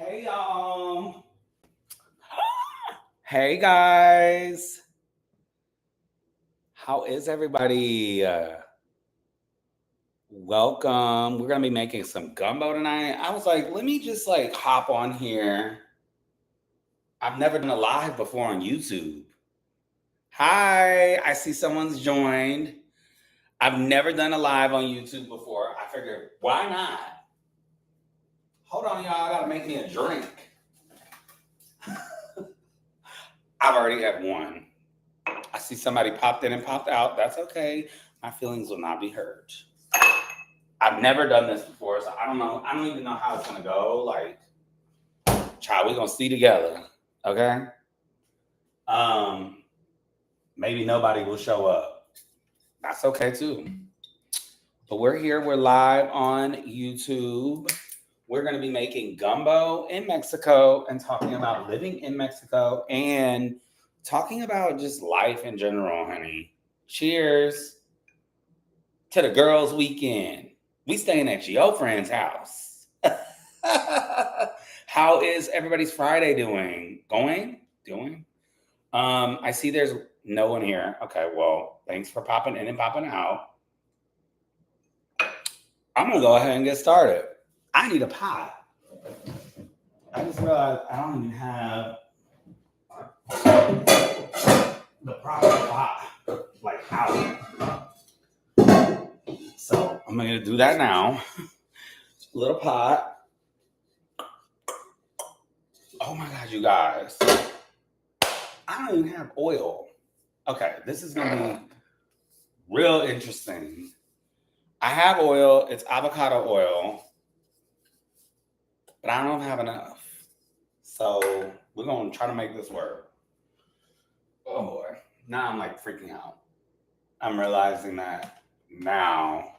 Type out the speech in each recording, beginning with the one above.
Hey y'all. Hey guys. How is everybody? Welcome. We're gonna be making some gumbo tonight. I was like, let me just like hop on here. I've never done a live before on YouTube. Hi, I see someone's joined. I've never done a live on YouTube before. I figured, why not? Hold on, y'all. I gotta make me a drink. I've already had one. I see somebody popped in and popped out. That's okay. My feelings will not be hurt. I've never done this before, so I don't know. I don't even know how it's gonna go. Like, child, we're gonna see together. Okay? Maybe nobody will show up. That's okay too. But we're here, we're live on YouTube. We're gonna be making gumbo in Mexico and talking about living in Mexico and talking about just life in general, honey. Cheers to the girls' weekend. We staying at your friend's house. How is everybody's Friday doing? Doing? I see there's no one here. Okay, well, thanks for popping in and popping out. I'm gonna go ahead and get started. I need a pot. I just realized I don't even have the proper pot, like out. So I'm gonna do that now. Little pot. Oh my God, you guys. I don't even have oil. Okay, this is gonna be real interesting. I have oil, it's avocado oil, but I don't have enough. So we're gonna try to make this work. Oh boy, now I'm like freaking out. I'm realizing that now.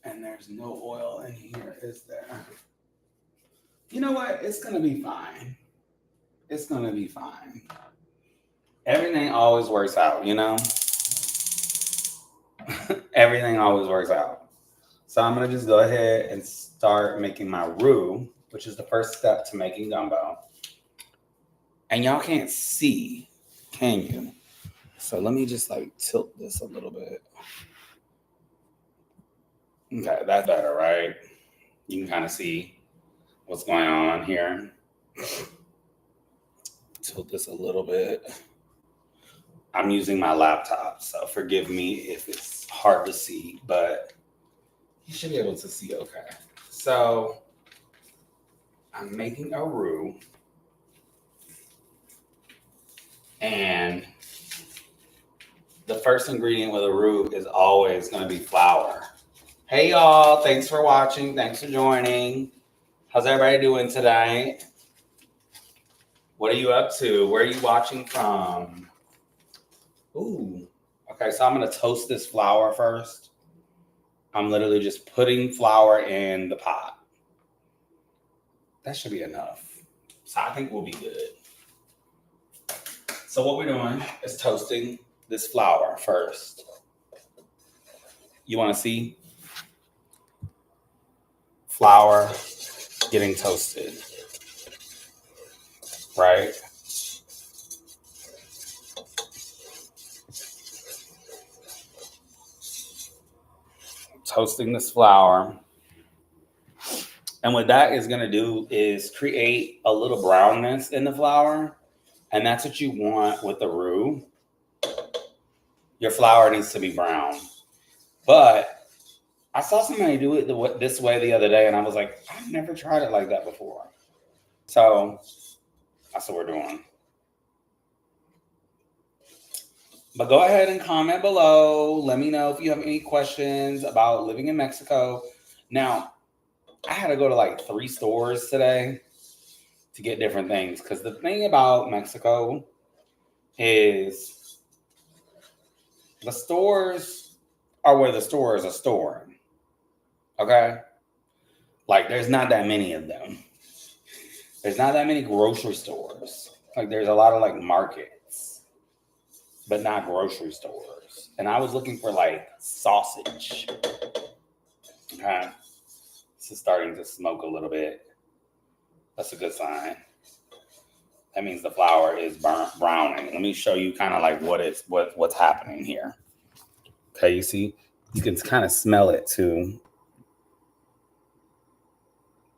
And there's no oil in here, is there? You know what? It's gonna be fine. It's gonna be fine. Everything always works out, you know? Everything always works out. So I'm gonna just go ahead and start making my roux, which is the first step to making gumbo. And y'all can't see, can you? So let me just like tilt this a little bit. Okay, that's better, right? You can kind of see what's going on here. Tilt this a little bit. I'm using my laptop, so forgive me if it's hard to see, but you should be able to see okay. So I'm making a roux, and the first ingredient with a roux is always going to be flour. Hey y'all, thanks for watching, thanks for joining. How's everybody doing today? What are you up to? Where are you watching from? Ooh, okay, so I'm going to toast this flour first. I'm literally just putting flour in the pot. That should be enough. So I think we'll be good. So what we're doing is toasting this flour first. You want to see? Flour getting toasted, right? Toasting this flour. And what that is going to do is create a little brownness in the flour. And that's what you want with the roux. Your flour needs to be brown. But I saw somebody do it this way the other day, and I was like, I've never tried it like that before. So that's what we're doing. But go ahead and comment below. Let me know if you have any questions about living in Mexico. Now, I had to go to like 3 stores today to get different things. Because the thing about Mexico is the stores are where the stores are storing. Okay? Like, there's not that many of them. There's not that many grocery stores. Like, there's a lot of like markets, but not grocery stores. And I was looking for like sausage. Okay. This is starting to smoke a little bit. That's a good sign. That means the flour is browning. Let me show you kind of like what's happening here. Okay, you see, you can kind of smell it too.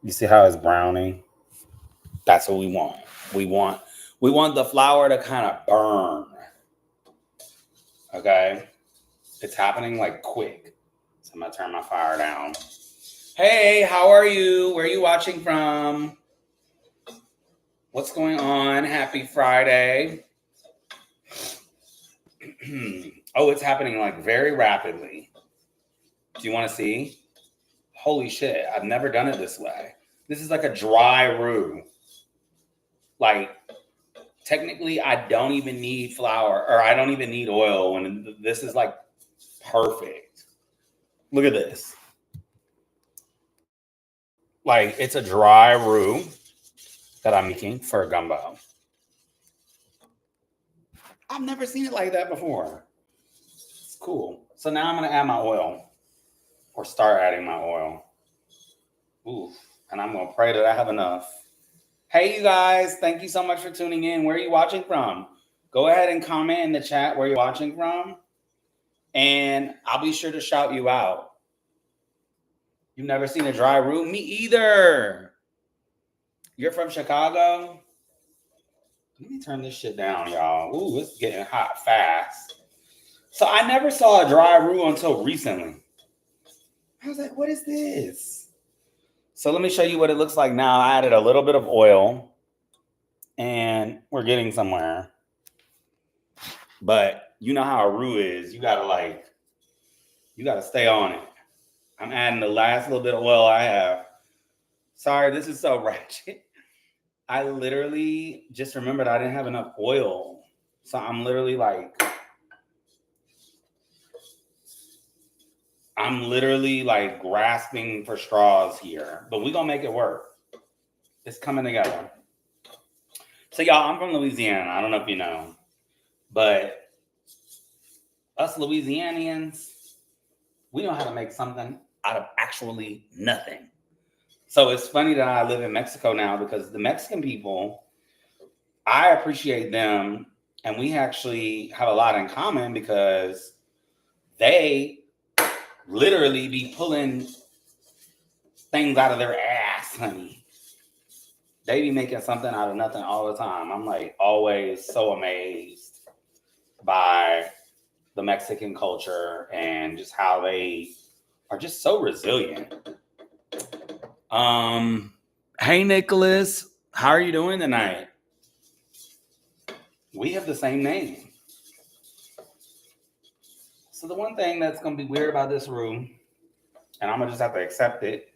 You see how it's browning? That's what we want. We want the flour to kind of burn. Okay, it's happening like quick. So I'm gonna turn my fire down. Hey, how are you? Where are you watching from? What's going on? Happy Friday. Oh, it's happening like very rapidly. Do you want to see? Holy shit, I've never done it this way. This is like a dry roux. Like, technically, I don't even need flour, or I don't even need oil when this is like perfect. Look at this. Like, it's a dry roux that I'm making for a gumbo. I've never seen it like that before. It's cool. So now I'm going to add my oil, or start adding my oil. Ooh, and I'm going to pray that I have enough. Hey, you guys. Thank you so much for tuning in. Where are you watching from? Go ahead and comment in the chat where you're watching from, and I'll be sure to shout you out. You've never seen a dry roux? Me either. You're from Chicago? Let me turn this shit down, y'all. Ooh, it's getting hot fast. So I never saw a dry roux until recently. I was like, what is this? So let me show you what it looks like now. I added a little bit of oil, and we're getting somewhere. But you know how a roux is. You gotta stay on it. I'm adding the last little bit of oil I have. Sorry, this is so ratchet. I literally just remembered I didn't have enough oil. So I'm literally grasping for straws here. But we're going to make it work. It's coming together. So y'all, I'm from Louisiana. I don't know if you know. But us Louisianians, we know how to make something out of actually nothing. So it's funny that I live in Mexico now, because the Mexican people, I appreciate them, and we actually have a lot in common, because they literally be pulling things out of their ass, honey. They be making something out of nothing all the time. I'm like always so amazed by the Mexican culture and just how they are just so resilient. Hey, Nicholas, how are you doing tonight? We have the same name. So the one thing that's going to be weird about this roux, and I'm going to just have to accept it,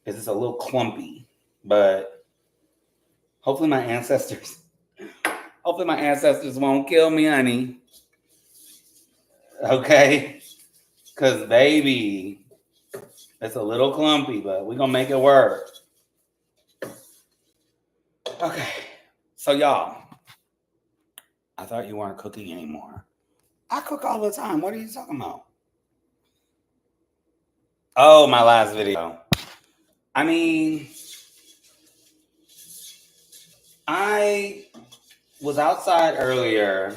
is it's a little clumpy. But hopefully my ancestors won't kill me, honey. Okay? Because, baby, it's a little clumpy, but we're going to make it work. Okay. So, y'all, I thought you weren't cooking anymore. I cook all the time. What are you talking about? Oh, my last video. I mean, I was outside earlier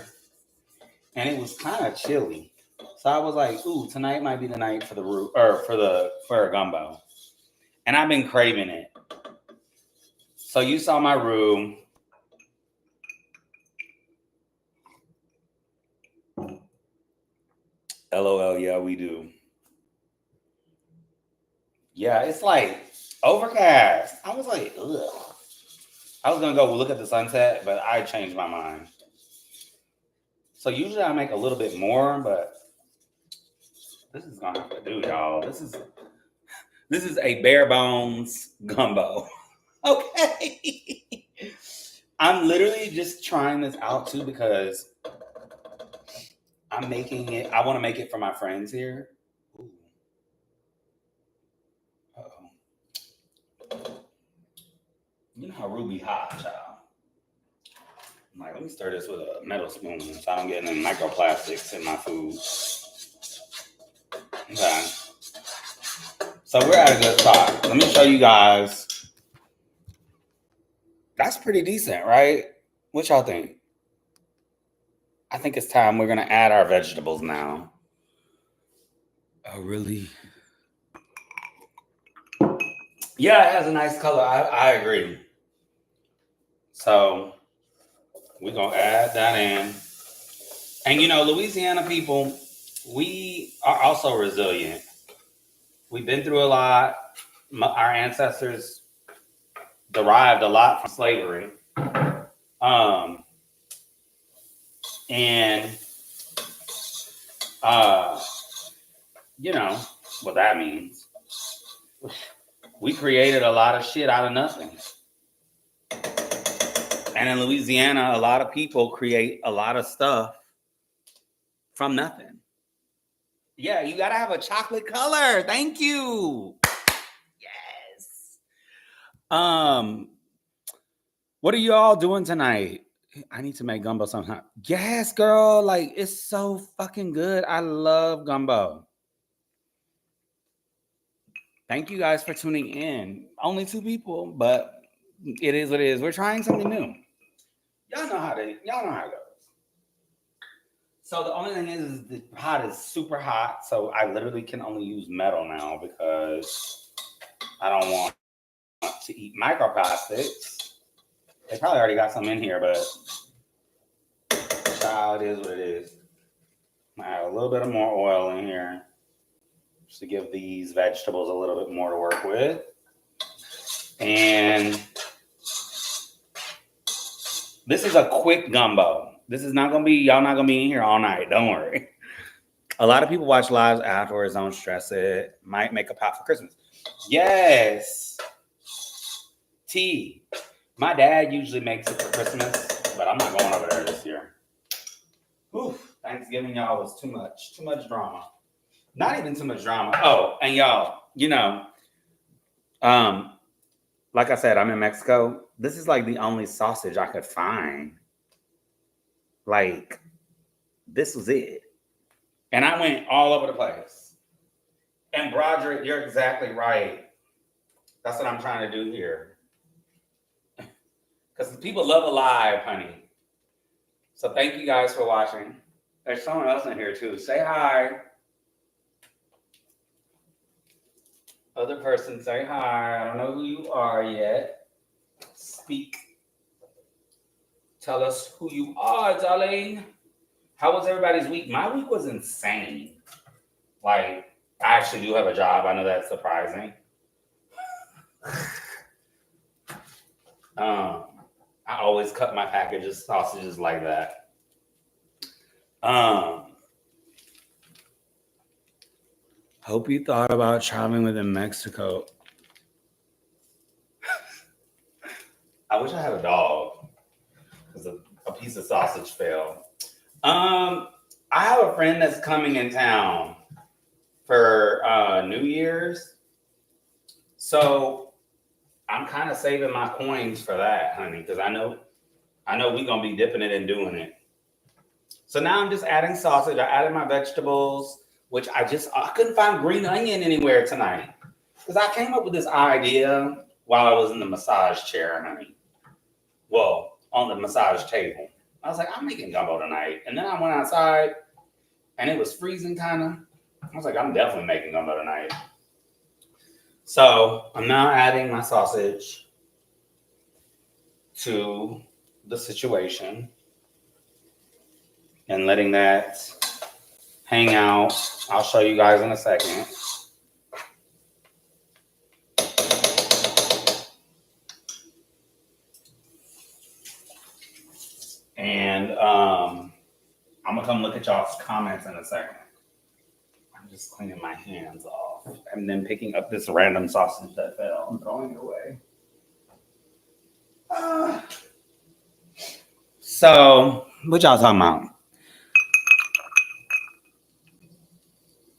and it was kind of chilly. So I was like, ooh, tonight might be the night for the roux, or for a gumbo. And I've been craving it. So you saw my roux. LOL, yeah, we do. Yeah, it's like overcast. I was like, ugh. I was gonna go look at the sunset, but I changed my mind. So usually I make a little bit more, but this is gonna have to do, y'all. This is a bare bones gumbo. Okay. I'm literally just trying this out too, because I'm making it. I want to make it for my friends here. Ooh. Uh-oh. You know how Ruby hot, child. I'm like, let me stir this with a metal spoon so I don't get any microplastics in my food. Okay. So we're at a good spot. Let me show you guys That's pretty decent, right? What y'all think? I think it's time we're gonna add our vegetables now. Oh, really? Yeah, it has a nice color. I agree. So we're gonna add that in. And you know, Louisiana people, we are also resilient. We've been through a lot. Our ancestors derived a lot from slavery. Um, and uh, you know what that means. We created a lot of shit out of nothing. And in Louisiana, a lot of people create a lot of stuff from nothing. Yeah, you gotta have a chocolate color. Thank you. Yes. What are you all doing tonight? I need to make gumbo sometime. Yes, girl. Like, it's so fucking good. I love gumbo. Thank you guys for tuning in. Only 2 people, but it is what it is. We're trying something new. Y'all know how it goes. So the only thing is the pot is super hot. So I literally can only use metal now because I don't want to eat microplastics. They probably already got some in here, but child, it is what it is. I add a little bit of more oil in here just to give these vegetables a little bit more to work with. And this is a quick gumbo. This is not gonna be, y'all not gonna be in here all night. Don't worry. A lot of people watch lives afterwards. Don't stress it. Might make a pot for Christmas. Yes. Tea. My dad usually makes it for Christmas, but I'm not going over there this year. Oof. Thanksgiving, y'all, was too much drama. Not even too much drama. Oh, and y'all, you know, like I said, I'm in Mexico. This is like the only sausage I could find. Like, this was it. And I went all over the place. And Broderick, you're exactly right. That's what I'm trying to do here. Because people love Alive, honey. So thank you guys for watching. There's someone else in here too. Say hi. Other person, say hi. I don't know who you are yet. Speak. Tell us who you are, darling. How was everybody's week? My week was insane. Like, I actually do have a job. I know that's surprising. I always cut my packages, sausages like that. Hope you thought about traveling within Mexico. I wish I had a dog because a piece of sausage fell. I have a friend that's coming in town for New Year's. So I'm kind of saving my coins for that, honey, because I know we're going to be dipping it and doing it. So now I'm just adding sausage. I added my vegetables, which I couldn't find green onion anywhere tonight. Because I came up with this idea while I was in the massage chair, honey. Well, on the massage table. I was like, I'm making gumbo tonight. And then I went outside and it was freezing kind of. I was like, I'm definitely making gumbo tonight. So I'm now adding my sausage to the situation and letting that hang out. I'll show you guys in a second. And I'm gonna come look at y'all's comments in a second. I'm just cleaning my hands off and then picking up this random sausage that fell and throwing it away. So, what y'all talking about?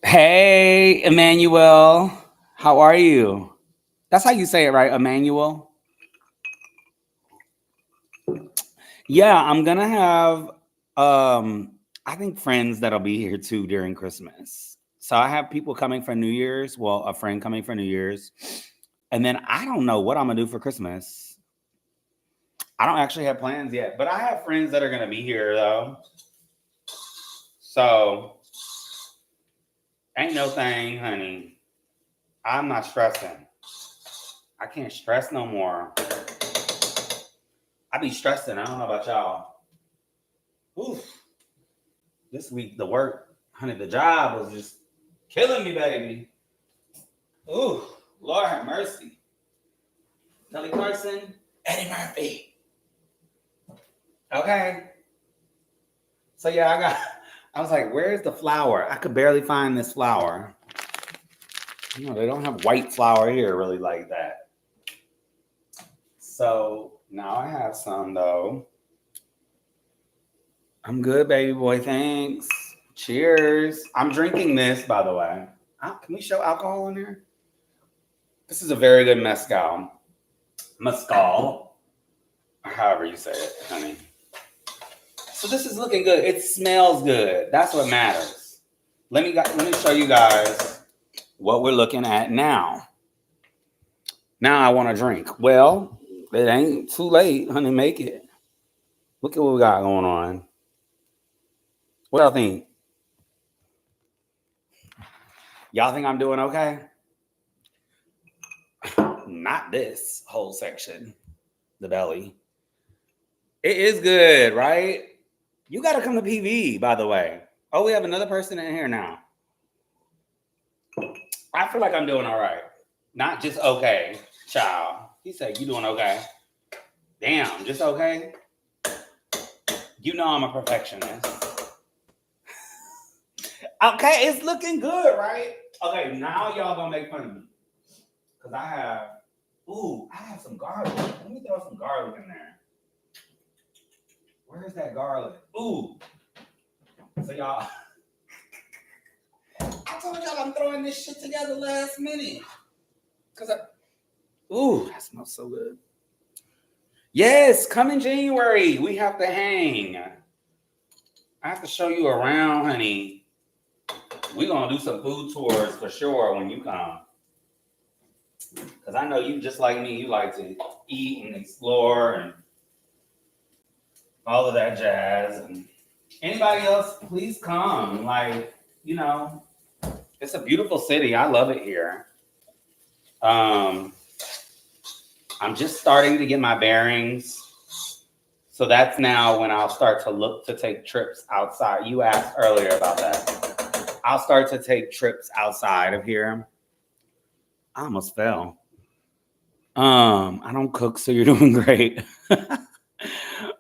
Hey, Emmanuel. How are you? That's how you say it, right? Emmanuel? Yeah, I'm going to have, I think, friends that'll be here too during Christmas. So I have people coming for New Year's. Well, a friend coming for New Year's. And then I don't know what I'm going to do for Christmas. I don't actually have plans yet, but I have friends that are going to be here though. So ain't no thing, honey. I'm not stressing. I can't stress no more. I be stressing. I don't know about y'all. Oof. This week, the work, honey, the job was just killing me, baby. Ooh, Lord have mercy. Kelly Clarkson, Eddie Murphy. Okay. So yeah, I was like, where's the flour? I could barely find this flour. You know, they don't have white flour here really like that. So now I have some though. I'm good, baby boy. Thanks. Cheers. I'm drinking this, by the way. Can we show alcohol in here? This is a very good mezcal. Mezcal. Or however you say it, honey. So this is looking good. It smells good. That's what matters. Let me show you guys what we're looking at now. Now I want to drink. Well, it ain't too late, honey. Make it. Look at what we got going on. What y'all think? Y'all think I'm doing okay? Not this whole section. The belly. It is good, right? You got to come to PV, by the way. Oh, we have another person in here now. I feel like I'm doing all right. Not just okay, child. He said, you doing okay? Damn, just okay? You know I'm a perfectionist. Okay, it's looking good, right? Okay, now y'all gonna make fun of me. Because I have some garlic. Let me throw some garlic in there. Where's that garlic? Ooh. So y'all, I told y'all I'm throwing this shit together last minute. Ooh, that smells so good. Yes, come in January. We have to hang. I have to show you around, honey. We're going to do some food tours for sure when you come. Because I know you, just like me, you like to eat and explore and all of that jazz. And anybody else, please come. Like, you know, it's a beautiful city. I love it here. I'm just starting to get my bearings. So that's now when I'll start to look to take trips outside. You asked earlier about that. I'll start to take trips outside of here. I almost fell. I don't cook, so you're doing great.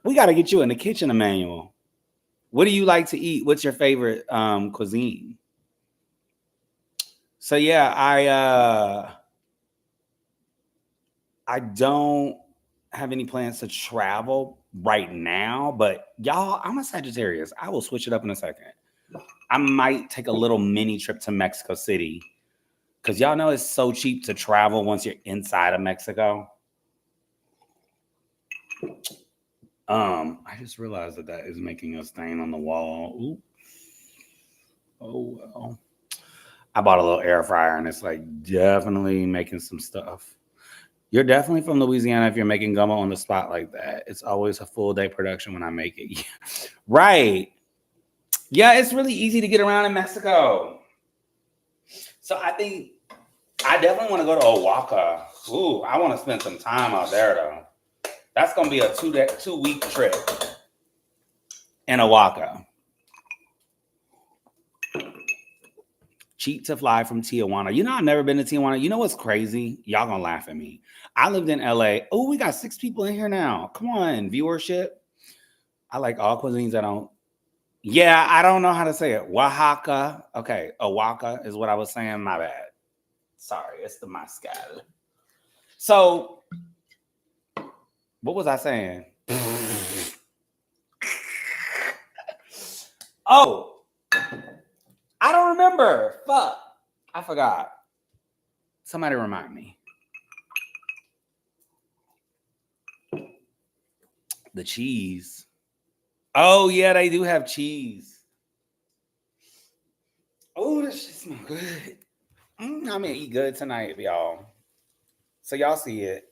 We got to get you in the kitchen, Emmanuel. What do you like to eat? What's your favorite cuisine? So yeah, I don't have any plans to travel right now, but y'all, I'm a Sagittarius. I will switch it up in a second. I might take a little mini trip to Mexico City because y'all know it's so cheap to travel once you're inside of Mexico. I just realized that is making a stain on the wall. Ooh. Oh well. I bought a little air fryer and it's like definitely making some stuff. You're definitely from Louisiana if you're making gumbo on the spot like that. It's always a full day production when I make it. Right. Yeah, it's really easy to get around in Mexico. So I think I definitely want to go to Oaxaca. Ooh, I want to spend some time out there though. That's gonna be a 2-week trip in Oaxaca. Cheap to fly from Tijuana. You know, I've never been to Tijuana. You know what's crazy? Y'all gonna laugh at me. I lived in LA. Oh, we got 6 people in here now. Come on, viewership. I like all cuisines. Yeah, I don't know how to say it. Oaxaca. Okay, Oaxaca is what I was saying. My bad. Sorry, it's the mezcal. So, what was I saying? Oh, I don't remember. Fuck. I forgot. Somebody remind me. The cheese. Oh, yeah, they do have cheese. Oh, this shit smells good. I'm gonna eat good tonight, y'all. So y'all see it.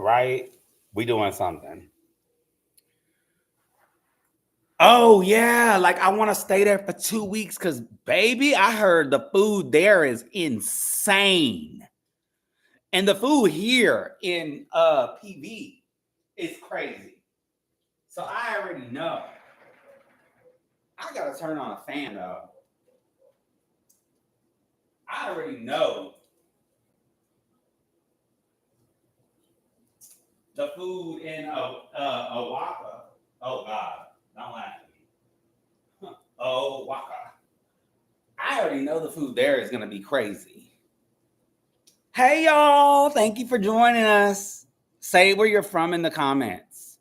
right? We doing something. Oh yeah, like I want to stay there for 2 weeks because baby, I heard the food there is insane. And the food here in PV is crazy. So I already know. I gotta turn on a fan though. I already know the food in Oaxaca. Oh God, don't laugh at me. Oaxaca. I already know the food there is gonna be crazy. Hey y'all, thank you for joining us. Say where you're from in the comments.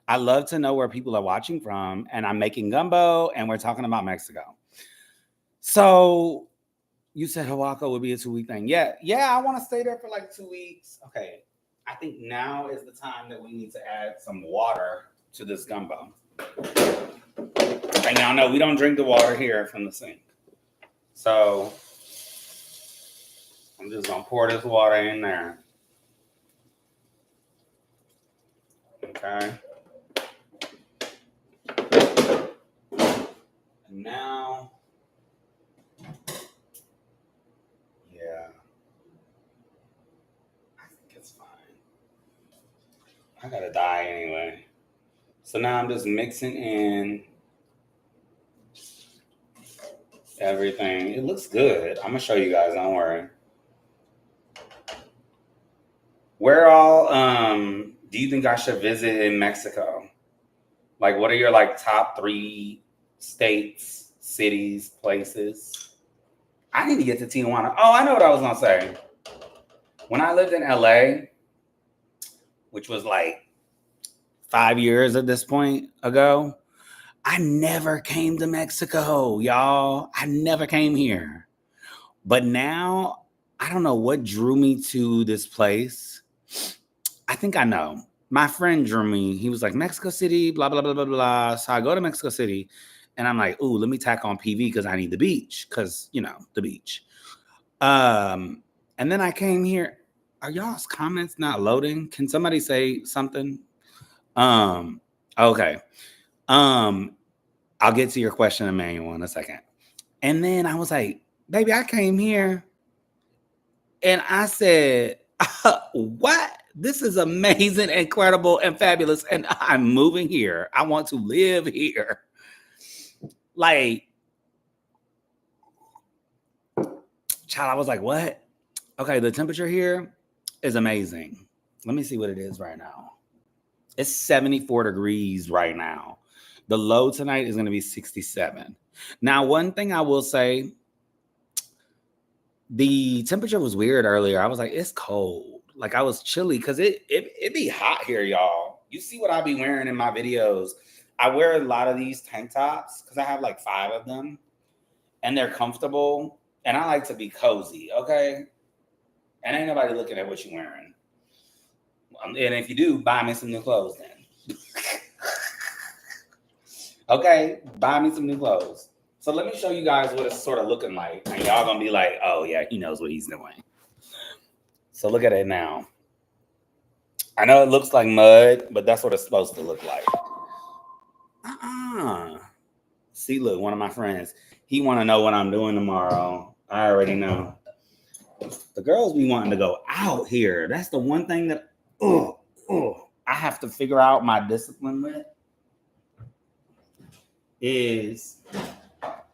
I love to know where people are watching from, and I'm making gumbo, and we're talking about Mexico. So you said Oaxaca would be a 2-week thing. Yeah, I want to stay there for like 2 weeks. Okay, I think now is the time that we need to add some water to this gumbo. And y'all know we don't drink the water here from the sink. So I'm just gonna pour this water in there. Okay. And now, yeah, I think it's fine. I gotta die anyway. So now I'm just mixing in everything. It looks good. I'm gonna show you guys, don't worry. Where all do you think I should visit in Mexico? Like what are your like top 3 states, cities, places? I need to get to Tijuana. Oh, I know what I was gonna say. When I lived in LA, which was like 5 years at this point ago, I never came to Mexico, y'all. I never came here. But now, I don't know what drew me to this place. I think I know. My friend drew me. He was like, Mexico City, blah, blah, blah, blah, blah. So I go to Mexico City and I'm like, ooh, let me tack on PV because I need the beach. Because, you know, the beach. And then I came here. Are y'all's comments not loading? Can somebody say something? Okay. I'll get to your question, Emmanuel, in a second. And then I was like, baby, I came here and I said, what? This is amazing, incredible, and fabulous. And I'm moving here. I want to live here. Like, child, I was like, what? Okay, the temperature here is amazing. Let me see what it is right now. It's 74 degrees right now. The low tonight is going to be 67. Now, one thing I will say, the temperature was weird earlier. I was like, it's cold. Like I was chilly because it be hot here, y'all. You see what I be wearing in my videos. I wear a lot of these tank tops because I have like 5 of them. And they're comfortable. And I like to be cozy, okay? And ain't nobody looking at what you're wearing. And if you do, buy me some new clothes then. Okay, buy me some new clothes. So let me show you guys what it's sort of looking like. And y'all gonna be like, oh yeah, he knows what he's doing. So look at it now. I know it looks like mud, but that's what it's supposed to look like. See, look, one of my friends, he want to know what I'm doing tomorrow. I already know. The girls be wanting to go out here. That's the one thing that, I have to figure out my discipline with is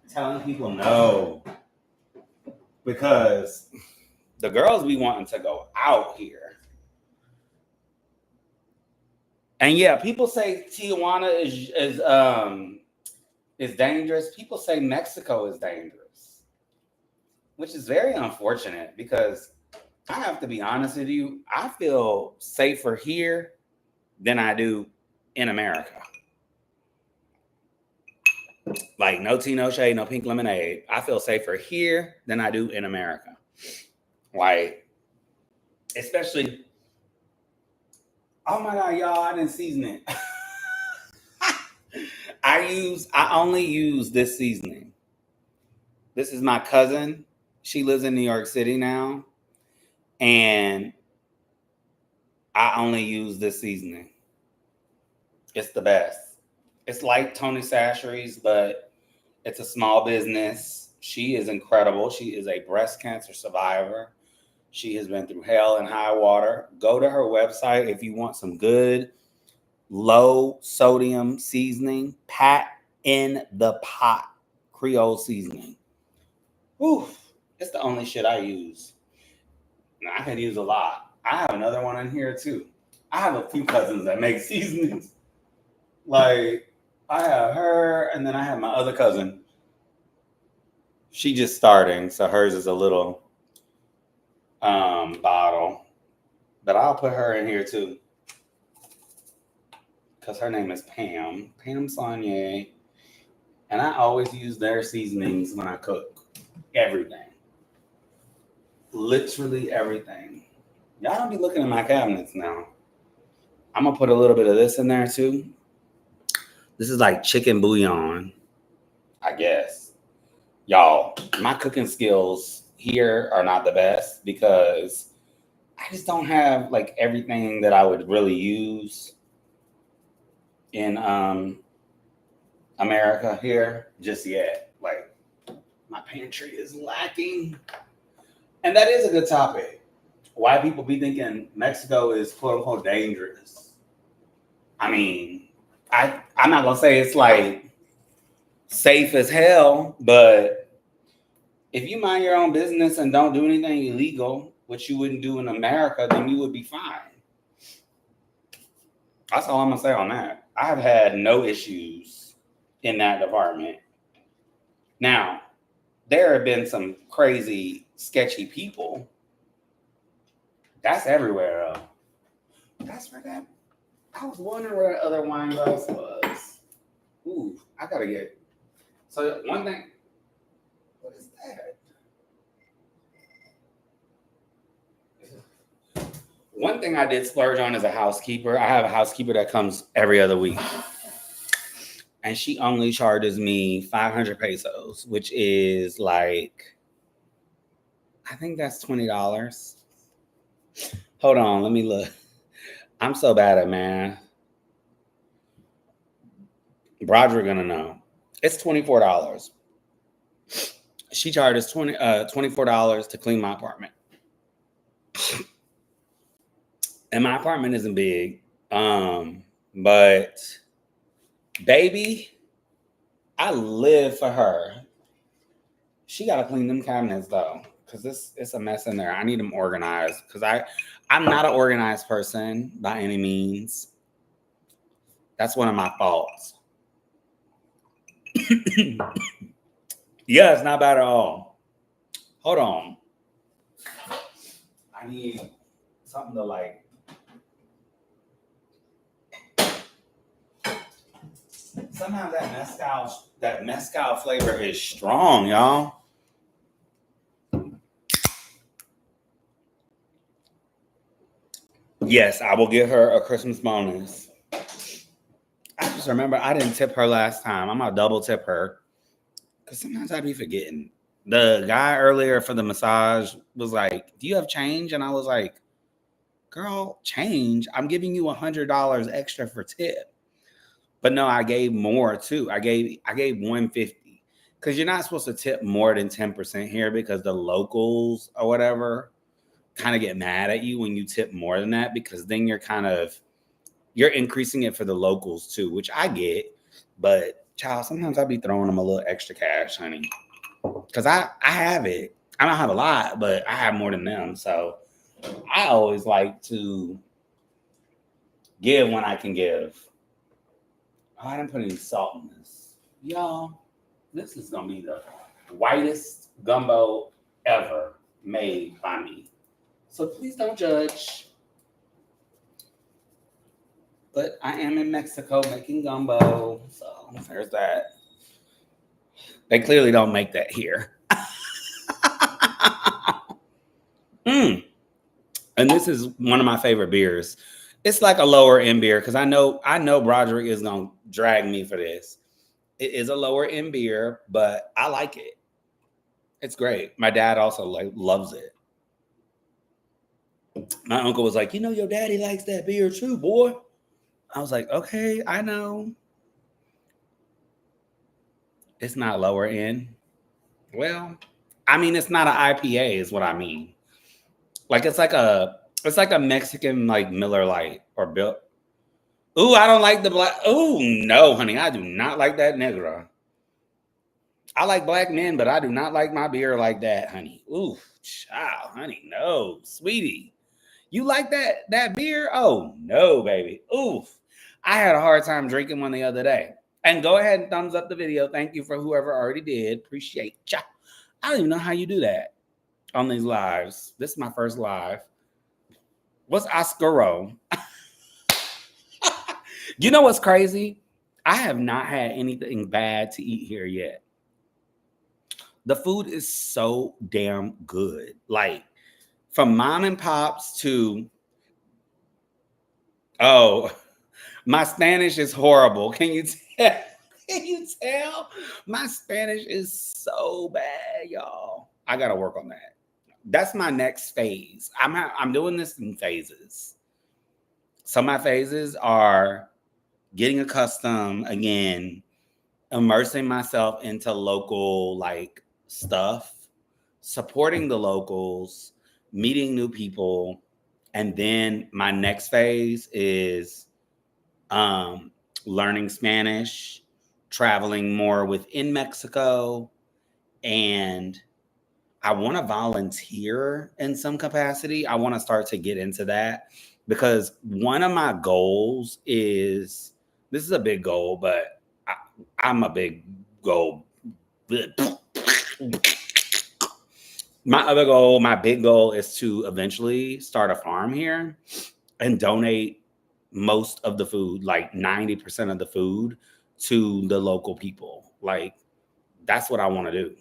telling people no. Because the girls be wanting to go out here. And yeah, people say Tijuana is dangerous. People say Mexico is dangerous, which is very unfortunate because I have to be honest with you. I feel safer here than I do in America. Like no tea, no shade, no pink lemonade. I feel safer here than I do in America. Like, especially, oh my God, y'all, I didn't season it. I only use this seasoning. This is my cousin. She lives in New York City now. And I only use this seasoning. It's the best. It's like Tony Chachere's, but it's a small business. She is incredible. She is a breast cancer survivor. She has been through hell and high water. Go to her website if you want some good low sodium seasoning. Pat in the pot Creole seasoning. Whew, it's the only shit I use. Now, I can use a lot. I have another one in here too. I have a few cousins that make seasonings. Like, I have her, and then I have my other cousin. She just starting, so hers is a little bottle. But I'll put her in here too. Because her name is Pam Saunier. And I always use their seasonings when I cook. Everything. Literally everything. Y'all don't be looking at my cabinets now. I'm going to put a little bit of this in there too. This is like chicken bouillon, I guess. Y'all, my cooking skills here are not the best because I just don't have like everything that I would really use in America here just yet. Like, my pantry is lacking. And that is a good topic. Why people be thinking Mexico is quote unquote dangerous. I mean, I'm not gonna say it's like safe as hell, but if you mind your own business and don't do anything illegal, which you wouldn't do in America, then you would be fine. That's all I'm gonna say on that. I have had no issues in that department. Now, there have been some crazy, sketchy people. That's everywhere. That's where that. I was wondering where that other wine glass was. Ooh, I gotta get. So one thing. What is that? One thing I did splurge on as a housekeeper. I have a housekeeper that comes every other week. And she only charges me 500 pesos, which is like, I think that's $20. Hold on, let me look. I'm so bad at math. Broderick gonna know. It's $24. She charges $24 to clean my apartment. And my apartment isn't big. But baby, I live for her. She gotta clean them cabinets though, because it's a mess in there. I need them organized because I'm not an organized person by any means. That's one of my faults. Yeah, it's not bad at all. Hold on. I need something to like. Sometimes that mezcal flavor is strong, y'all. Yes, I will give her a Christmas bonus. I just remember I didn't tip her last time. I'm gonna double tip her because sometimes I be forgetting. The guy earlier for the massage was like, "Do you have change?" And I was like, "Girl, change? I'm giving you $100 extra for tip." But no, I gave more too. I gave 150 because you're not supposed to tip more than 10% here because the locals or whatever kind of get mad at you when you tip more than that because then you're increasing it for the locals too, which I get. But child, sometimes I'll be throwing them a little extra cash, honey, because I have it. I don't have a lot, but I have more than them. So I always like to give when I can give. Oh, I didn't put any salt in this. Y'all, this is going to be the whitest gumbo ever made by me. So please don't judge. But I am in Mexico making gumbo. So there's that. They clearly don't make that here. And this is one of my favorite beers. It's like a lower end beer because I know Broderick is gonna drag me for this. It is a lower end beer, but I like it. It's great. My dad also loves it. My uncle was like, your daddy likes that beer too, boy. I was like, okay, I know. It's not lower end. Well, I mean, it's not an IPA, is what I mean. Like it's like a Mexican like Miller Lite or Bill. Ooh, I don't like the black. Ooh, no, honey, I do not like that Negra. I like black men, but I do not like my beer like that, honey. Ooh, child, honey, no, sweetie. You like that beer? Oh no, baby. Oof. I had a hard time drinking one the other day. And go ahead and thumbs up the video. Thank you for whoever already did. Appreciate ya. I don't even know how you do that on these lives. This is my first live. What's Oscaro? You know what's crazy? I have not had anything bad to eat here yet. The food is so damn good. Like from mom and pops to oh, my Spanish is horrible. Can you tell? Can you tell? My Spanish is so bad, y'all. I gotta work on that. That's my next phase. I'm doing this in phases. Some of my phases are getting accustomed again, immersing myself into local like stuff, supporting the locals, meeting new people, and then my next phase is learning Spanish, traveling more within Mexico, and I want to volunteer in some capacity. I want to start to get into that because one of my goals is this is a big goal, but I'm a big goal. My big goal is to eventually start a farm here and donate most of the food, like 90% of the food, to the local people. Like, that's what I want to do.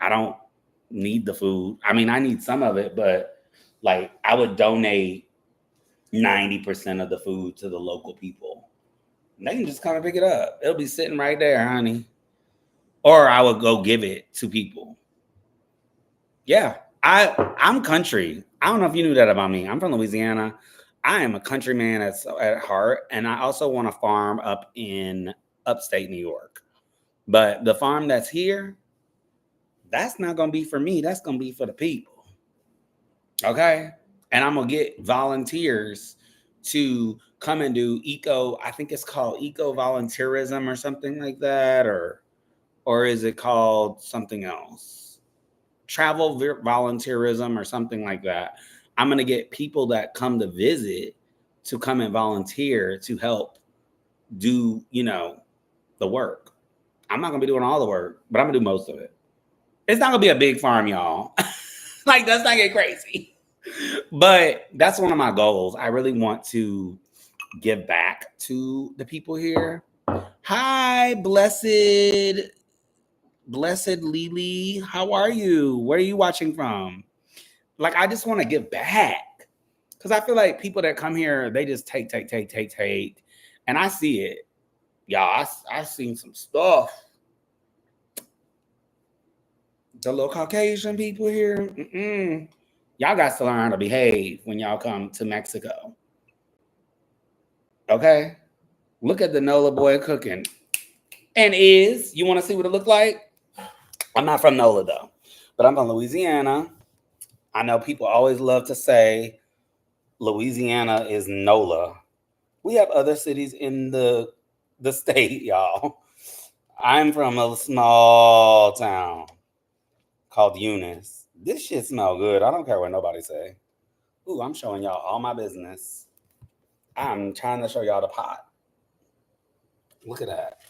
I don't need the food. I mean, I need some of it, but like, I would donate 90% of the food to the local people. And they can just come and pick it up. It'll be sitting right there, honey. Or I would go give it to people. Yeah, I'm country. I don't know if you knew that about me. I'm from Louisiana. I am a country man at heart, and I also want to farm up in upstate New York. But the farm that's here, that's not gonna be for me. That's gonna be for the people. Okay, and I'm gonna get volunteers to come and do eco. I think it's called eco volunteerism or something like that, or is it called something else? Travel volunteerism or something like that. I'm going to get people that come to visit to come and volunteer to help do, the work. I'm not going to be doing all the work, but I'm going to do most of it. It's not going to be a big farm, y'all. Like, let's not get crazy. But that's one of my goals. I really want to give back to the people here. Hi, blessed Lily. How are you? Where are you watching from? Like, I just want to give back because I feel like people that come here, they just take. And I see it. Y'all, I seen some stuff. The little Caucasian people here, y'all got to learn how to behave when y'all come to Mexico. Okay? Look at the Nola boy cooking. And you want to see what it looked like? I'm not from Nola, though, but I'm from Louisiana. I know people always love to say Louisiana is NOLA. We have other cities in the state, y'all. I'm from a small town called Eunice. This shit smell good. I don't care what nobody say. Ooh, I'm showing y'all all my business. I'm trying to show y'all the pot. Look at that.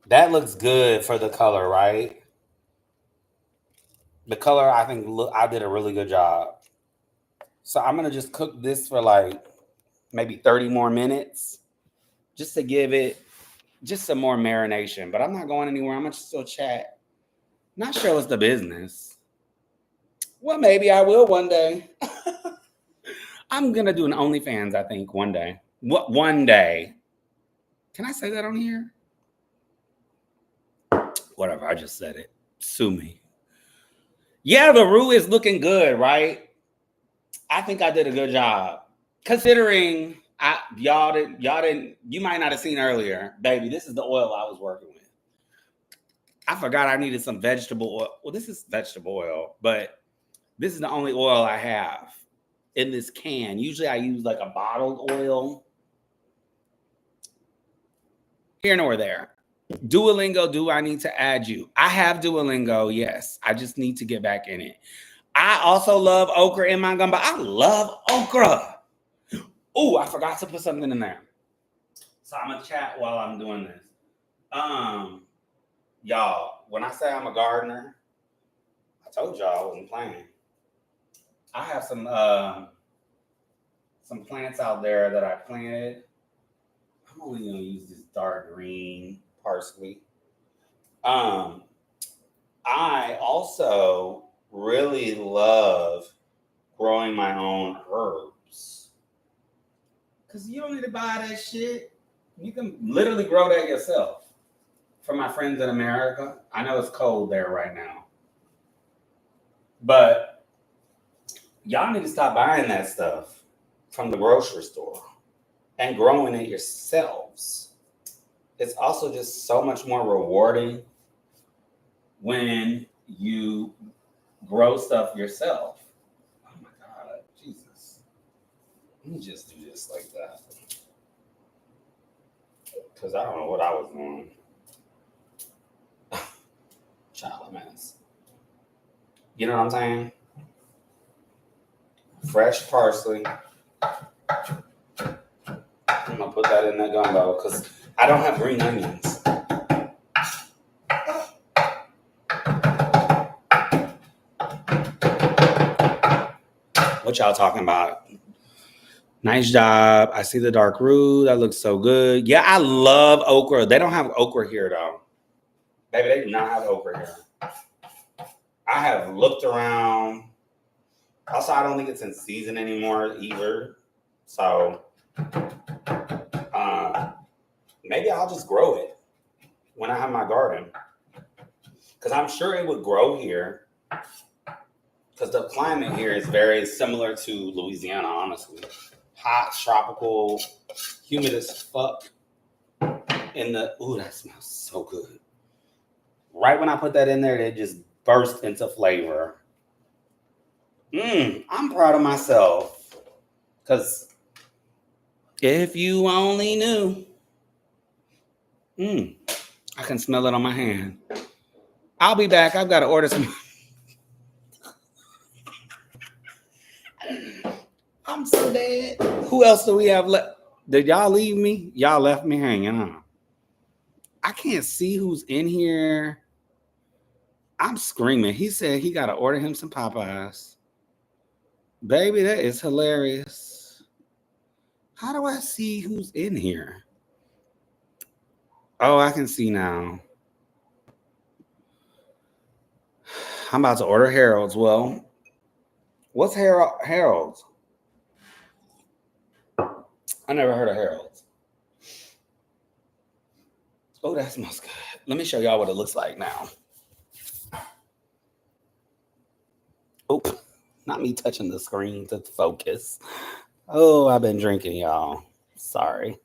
That looks good for the color, right? The color, I think, I did a really good job. So I'm going to just cook this for like maybe 30 more minutes just to give it just some more marination. But I'm not going anywhere. I'm going to still chat. Not sure what's the business. Well, maybe I will one day. I'm going to do an OnlyFans, I think, one day. What? One day. Can I say that on here? Whatever. I just said it. Sue me. Yeah, the roux is looking good, right? I think I did a good job. Considering y'all didn't you might not have seen earlier, baby. This is the oil I was working with. I forgot I needed some vegetable oil. Well, this is vegetable oil, but this is the only oil I have in this can. Usually I use like a bottled oil. Here nor there. Duolingo, do I need to add you? I have Duolingo, yes. I just need to get back in it. I also love okra in my gumbo. I love okra. Oh, I forgot to put something in there. So I'm gonna chat while I'm doing this. Y'all, when I say I'm a gardener, I told y'all I wasn't playing. I have some plants out there that I planted. I'm only gonna use this dark green parsley. I also really love growing my own herbs. Because you don't need to buy that shit. You can literally grow that yourself. For my friends in America, I know it's cold there right now. But y'all need to stop buying that stuff from the grocery store and growing it yourselves. It's also just so much more rewarding when you grow stuff yourself. Oh my God, Jesus. Let me just do this like that. Because I don't know what I was doing. Child mess. You know what I'm saying? Fresh parsley. I'm gonna put that in that gumbo because I don't have green onions. What y'all talking about? Nice job. I see the dark roux. That looks so good. Yeah, I love okra. They don't have okra here though. Baby, they do not have okra here. I have looked around. Also, I don't think it's in season anymore either. So maybe I'll just grow it when I have my garden. Because I'm sure it would grow here. Because the climate here is very similar to Louisiana, honestly. Hot, tropical, humid as fuck. Ooh, that smells so good. Right when I put that in there, it just burst into flavor. I'm proud of myself. Because if you only knew. I can smell it on my hand. I'll be back. I've got to order some. I'm so dead. Who else do we have left? Did y'all leave me? Y'all left me hanging, huh? I can't see who's in here. I'm screaming. He said he got to order him some Popeyes. Baby, that is hilarious. How do I see who's in here? Oh, I can see now. I'm about to order Harold's. Well, what's Harold's? I never heard of Harold's. Oh, that smells good. Let me show y'all what it looks like now. Oh, not me touching the screen to focus. Oh, I've been drinking, y'all. Sorry.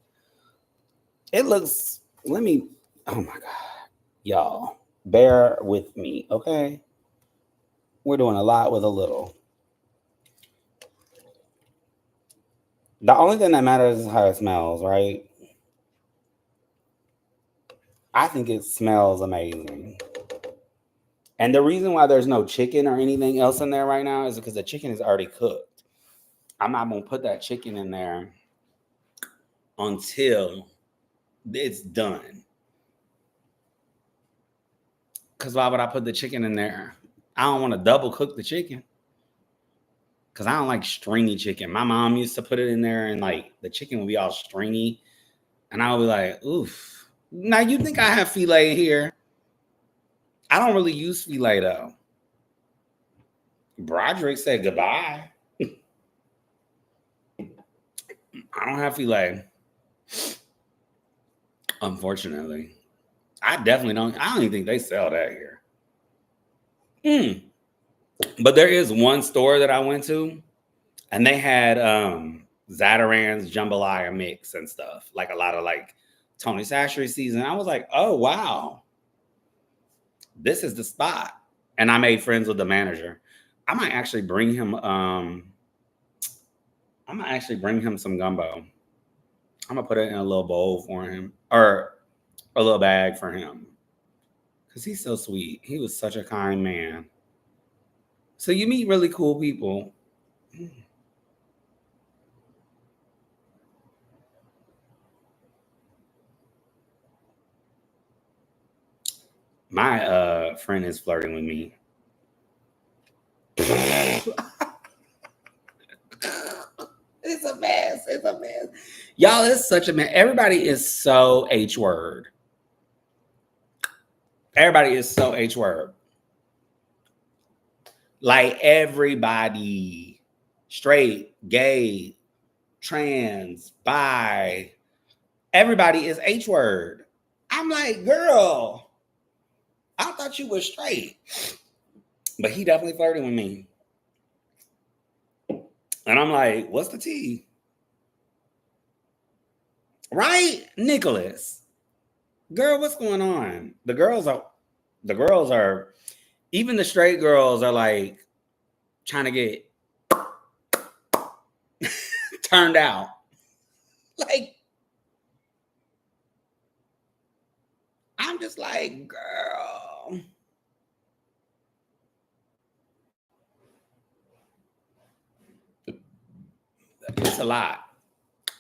It looks, oh my God. Y'all, bear with me, okay? We're doing a lot with a little. The only thing that matters is how it smells, right? I think it smells amazing. And the reason why there's no chicken or anything else in there right now is because the chicken is already cooked. I'm not going to put that chicken in there until it's done. Because why would I put the chicken in there? I don't want to double cook the chicken. Because I don't like stringy chicken. My mom used to put it in there and like the chicken would be all stringy. And I would be like, oof. Now you think I have filet here? I don't really use filet though. Broderick said goodbye. I don't have filet. Unfortunately. I don't even think they sell that here. But there is one store that I went to, And they had Zataran's jambalaya mix and stuff, like a lot of like Tony Chachere's season. I was like, oh wow, this is the spot. And I made friends with the manager. I might actually bring him. Some gumbo. I'm gonna put it in a little bowl for him, or a little bag for him, because he's so sweet. He was such a kind man. So you meet really cool people. My friend is flirting with me. It's a mess. It's a mess. Y'all, it's such a mess. Everybody is so H word. Everybody is so H word. Like everybody, straight, gay, trans, bi, everybody is H word. I'm like, girl, I thought you were straight. But he definitely flirted with me. And I'm like, what's the tea? Right? Nicholas. Girl, what's going on? The girls are, even the straight girls are like trying to get turned out. Like, I'm just like, girl. It's a lot.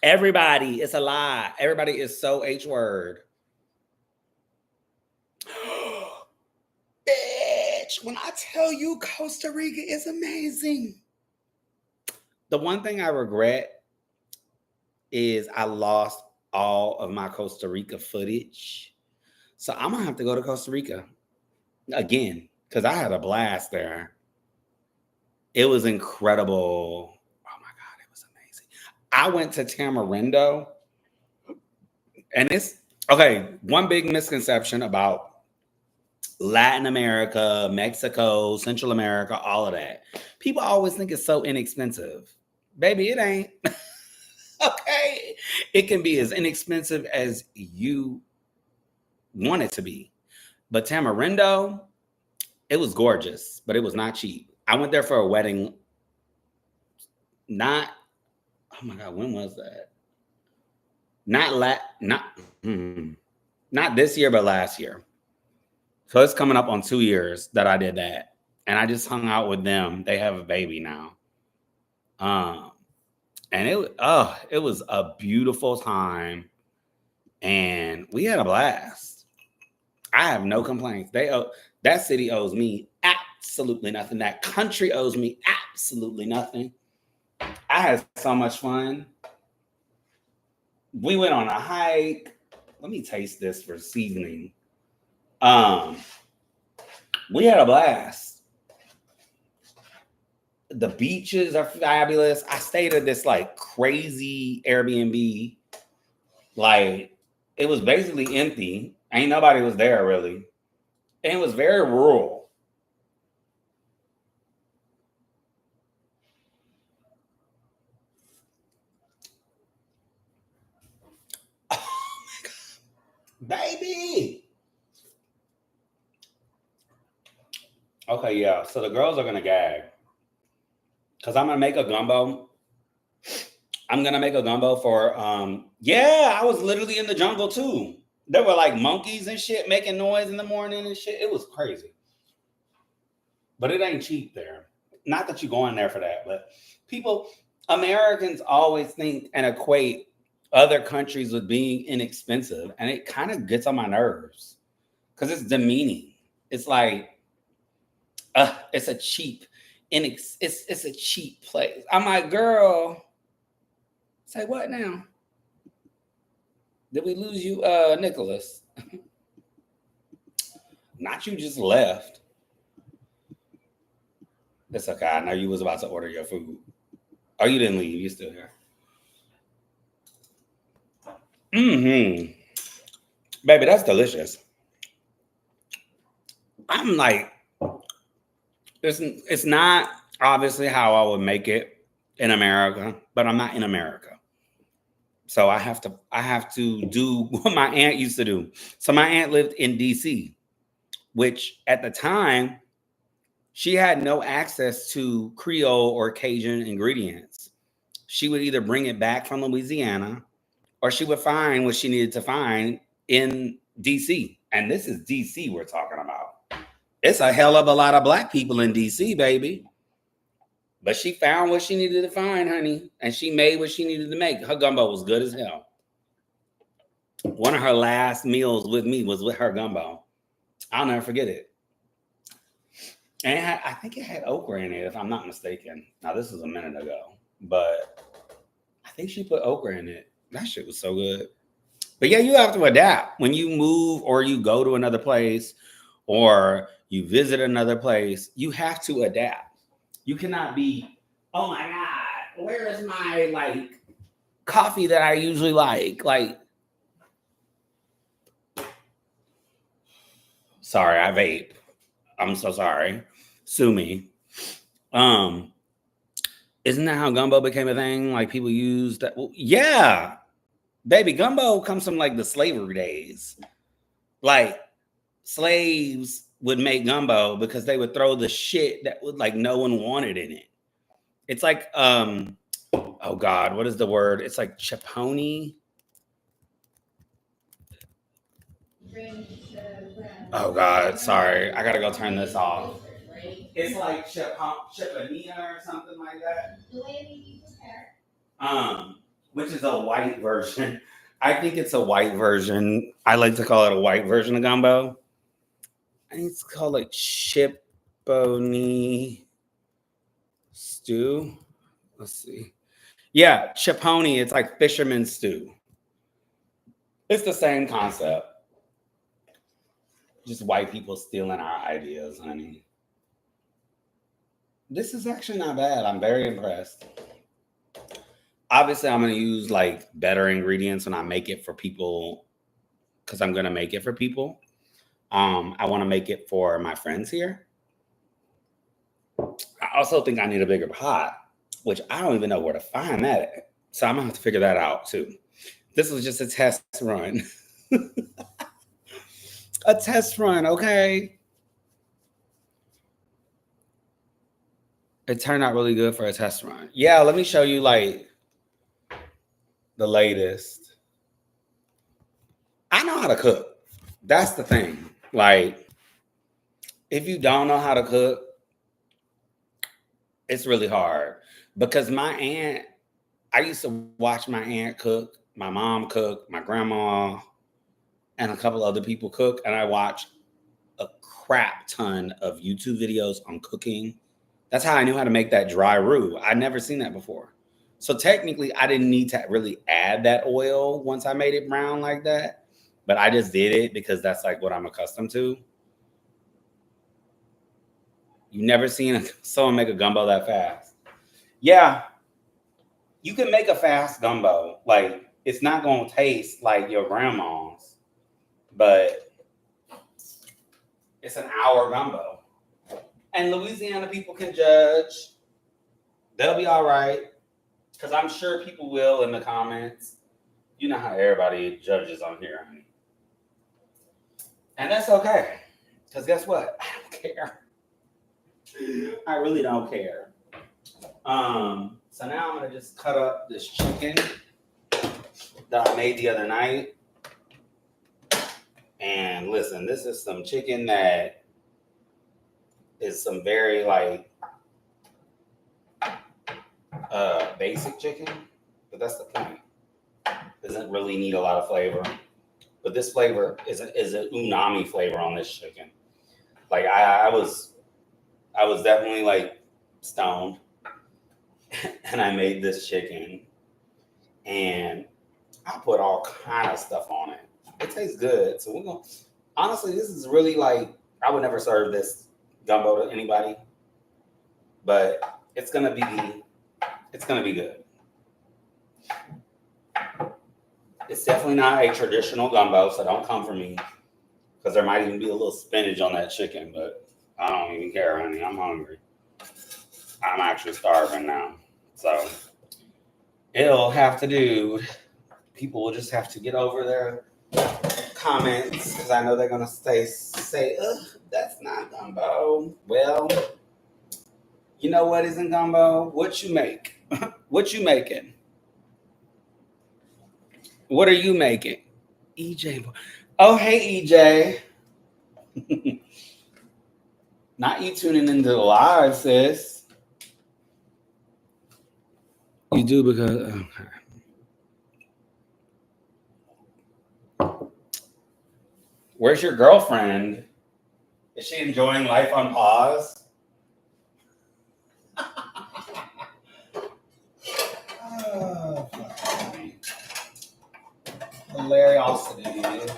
Everybody, it's a lot. Everybody is so H word. Bitch, when I tell you Costa Rica is amazing. The one thing I regret is I lost all of my Costa Rica footage. So I'm gonna have to go to Costa Rica again because I had a blast there. It was incredible. Oh my God, it was amazing. I went to Tamarindo, and it's okay. One big misconception about Latin America, Mexico, Central America, all of that. People always think it's so inexpensive. Baby, it ain't. Okay. It can be as inexpensive as you want it to be. But Tamarindo, it was gorgeous, but it was not cheap. I went there for a wedding. Not, oh my God, when was that? Not this year, but last year. So it's coming up on 2 years that I did that. And I just hung out with them. They have a baby now. And it was a beautiful time. And we had a blast. I have no complaints. That city owes me absolutely nothing. That country owes me absolutely nothing. I had so much fun. We went on a hike. Let me taste this for seasoning. We had a blast. The beaches are fabulous. I stayed at this like crazy Airbnb. Like it was basically empty. Ain't nobody was there really. And it was very rural. Oh my God. Baby. Okay, yeah. So the girls are gonna gag. Because I'm gonna make a gumbo. I'm gonna make a gumbo for yeah, I was literally in the jungle too. There were like monkeys and shit making noise in the morning and shit. It was crazy. But it ain't cheap there. Not that you're going there for that, but Americans always think and equate other countries with being inexpensive. And it kind of gets on my nerves because it's demeaning. It's like, it's a cheap, it's a cheap place. I'm like, girl, say what now? Did we lose you, Nicholas? Not you just left. It's okay. I know you was about to order your food. Oh, you didn't leave. You're still here. Mm-hmm. Baby, that's delicious. I'm like, it's not obviously how I would make it in America, but I'm not in America. So I have to do what my aunt used to do. So my aunt lived in DC, which at the time she had no access to Creole or Cajun ingredients. She would either bring it back from Louisiana or she would find what she needed to find in DC. And this is DC we're talking about. It's a hell of a lot of black people in DC, baby. But she found what she needed to find, honey. And she made what she needed to make. Her gumbo was good as hell. One of her last meals with me was with her gumbo. I'll never forget it. And I think it had okra in it, if I'm not mistaken. Now, this was a minute ago. But I think she put okra in it. That shit was so good. But yeah, you have to adapt. When you move or you go to another place or you visit another place, you have to adapt. You cannot be, oh my God, where is my coffee that I usually like? Sorry, I vape. I'm so sorry. Sue me. Isn't that how gumbo became a thing? Like people used that? Well, yeah. Baby, gumbo comes from the slavery days. Like slaves would make gumbo because they would throw the shit that would no one wanted in it. It's like oh God, what is the word? It's like chiponi. Oh God, sorry. I gotta go turn this off. It's like chiponia or something like that. Which is a white version. I think it's a white version. I like to call it a white version of gumbo. I think it's called chiponi stew. Let's see. Yeah, chiponi. It's like fisherman stew. It's the same concept. Just white people stealing our ideas, honey. This is actually not bad. I'm very impressed. Obviously, I'm going to use better ingredients when I make it for people because I'm going to make it for people. I want to make it for my friends here. I also think I need a bigger pot, which I don't even know where to find that at. So I'm going to have to figure that out too. This was just a test run. A test run, okay? It turned out really good for a test run. Yeah, let me show you the latest. I know how to cook. That's the thing. If you don't know how to cook, it's really hard. Because I used to watch my aunt cook, my mom cook, my grandma, and a couple other people cook. And I watched a crap ton of YouTube videos on cooking. That's how I knew how to make that dry roux. I'd never seen that before. So technically, I didn't need to really add that oil once I made it brown like that. But I just did it because that's what I'm accustomed to. You never seen someone make a gumbo that fast. Yeah, you can make a fast gumbo. It's not going to taste like your grandma's, but it's an hour gumbo. And Louisiana people can judge. They'll be all right. Because I'm sure people will in the comments. You know how everybody judges on here, honey. And that's okay. Because guess what? I don't care. I really don't care. So now I'm going to just cut up this chicken that I made the other night. And listen, this is some chicken that is some very basic chicken, but that's the point. Doesn't really need a lot of flavor, but this flavor is an umami flavor on this chicken. I was definitely stoned, and I made this chicken, and I put all kind of stuff on it. It tastes good, so we're gonna. Honestly, this is really I would never serve this gumbo to anybody, but it's gonna be good. It's definitely not a traditional gumbo, so don't come for me because there might even be a little spinach on that chicken, but I don't even care, honey. I'm hungry. I'm actually starving now. So it'll have to do. People will just have to get over their comments because I know they're gonna say, ugh, that's not gumbo. Well, you know what isn't gumbo? What you make? What you making? What are you making? EJ. Oh, hey, EJ. Not you tuning into the live, sis. You do because. Okay. Where's your girlfriend? Is she enjoying life on pause? Oh, hilariosity.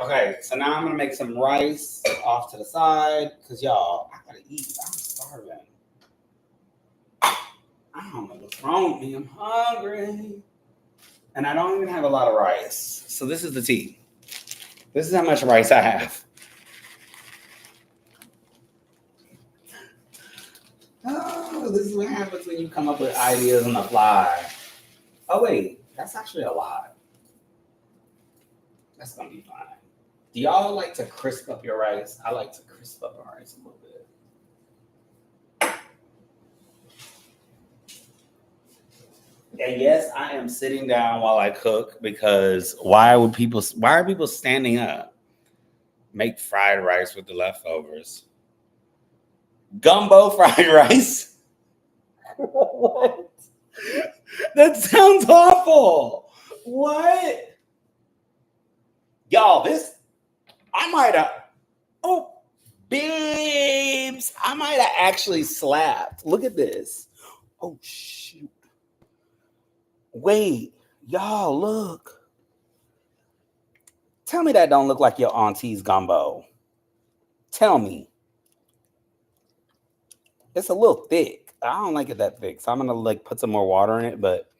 Okay, so now I'm gonna make some rice off to the side because y'all, I gotta eat. I'm starving. I don't know what's wrong with me. I'm hungry, and I don't even have a lot of rice. So this is the tea. This is how much rice I have. Oh, this is what happens when you come up with ideas on the fly. Oh wait, that's actually a lot. That's gonna be fine. Do y'all like to crisp up your rice? I like to crisp up my rice a little bit. And yes, I am sitting down while I cook because why are people standing up? Make fried rice with the leftovers. Gumbo fried rice? What? That sounds awful. What? Y'all, babes, I might have actually slapped. Look at this. Oh, shoot. Wait, y'all, look. Tell me that don't look like your auntie's gumbo. Tell me. It's a little thick. I don't like it that thick, so I'm gonna put some more water in it. But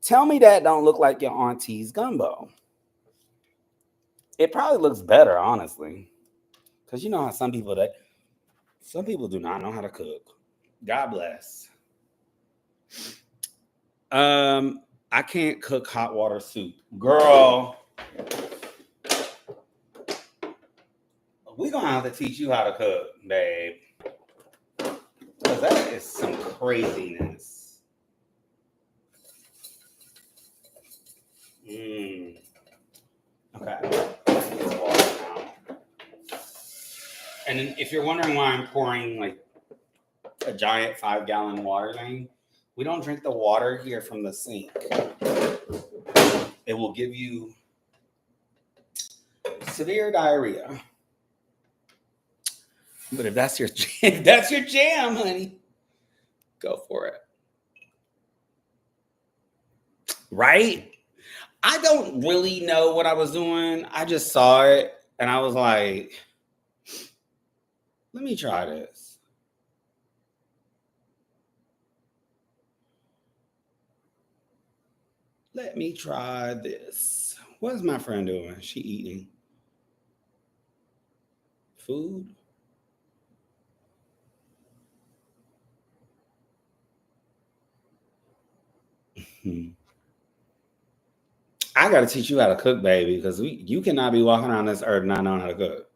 tell me that don't look like your auntie's gumbo. It probably looks better, honestly, because you know how some people do not know how to cook. God bless. I can't cook hot water soup, girl. We're gonna have to teach you how to cook, babe. Because that is some craziness. Okay. It's water now. And then if you're wondering why I'm pouring a giant 5-gallon water thing, we don't drink the water here from the sink. It will give you severe diarrhea. But if that's your jam, honey, go for it. Right? I don't really know what I was doing. I just saw it and I was like, let me try this. Let me try this. What is my friend doing? She eating food? I got to teach you how to cook, baby, because you cannot be walking around this earth not knowing how to cook.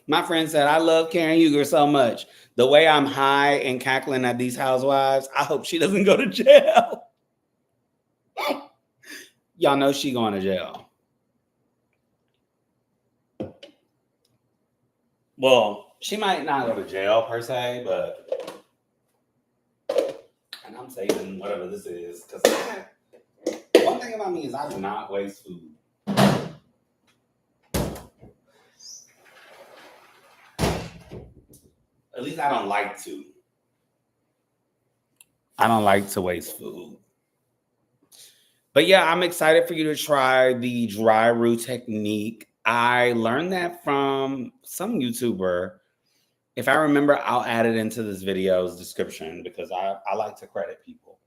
My friend said, I love Karen Huger so much. The way I'm high and cackling at these housewives, I hope she doesn't go to jail. Y'all know she going to jail. Well, she might not go to jail per se, but and I'm saving whatever this is because one thing about me is I do not waste food. At least I don't like to. I don't like to waste food. But yeah, I'm excited for you to try the dry roux technique. I learned that from some YouTuber. If I remember, I'll add it into this video's description because I like to credit people.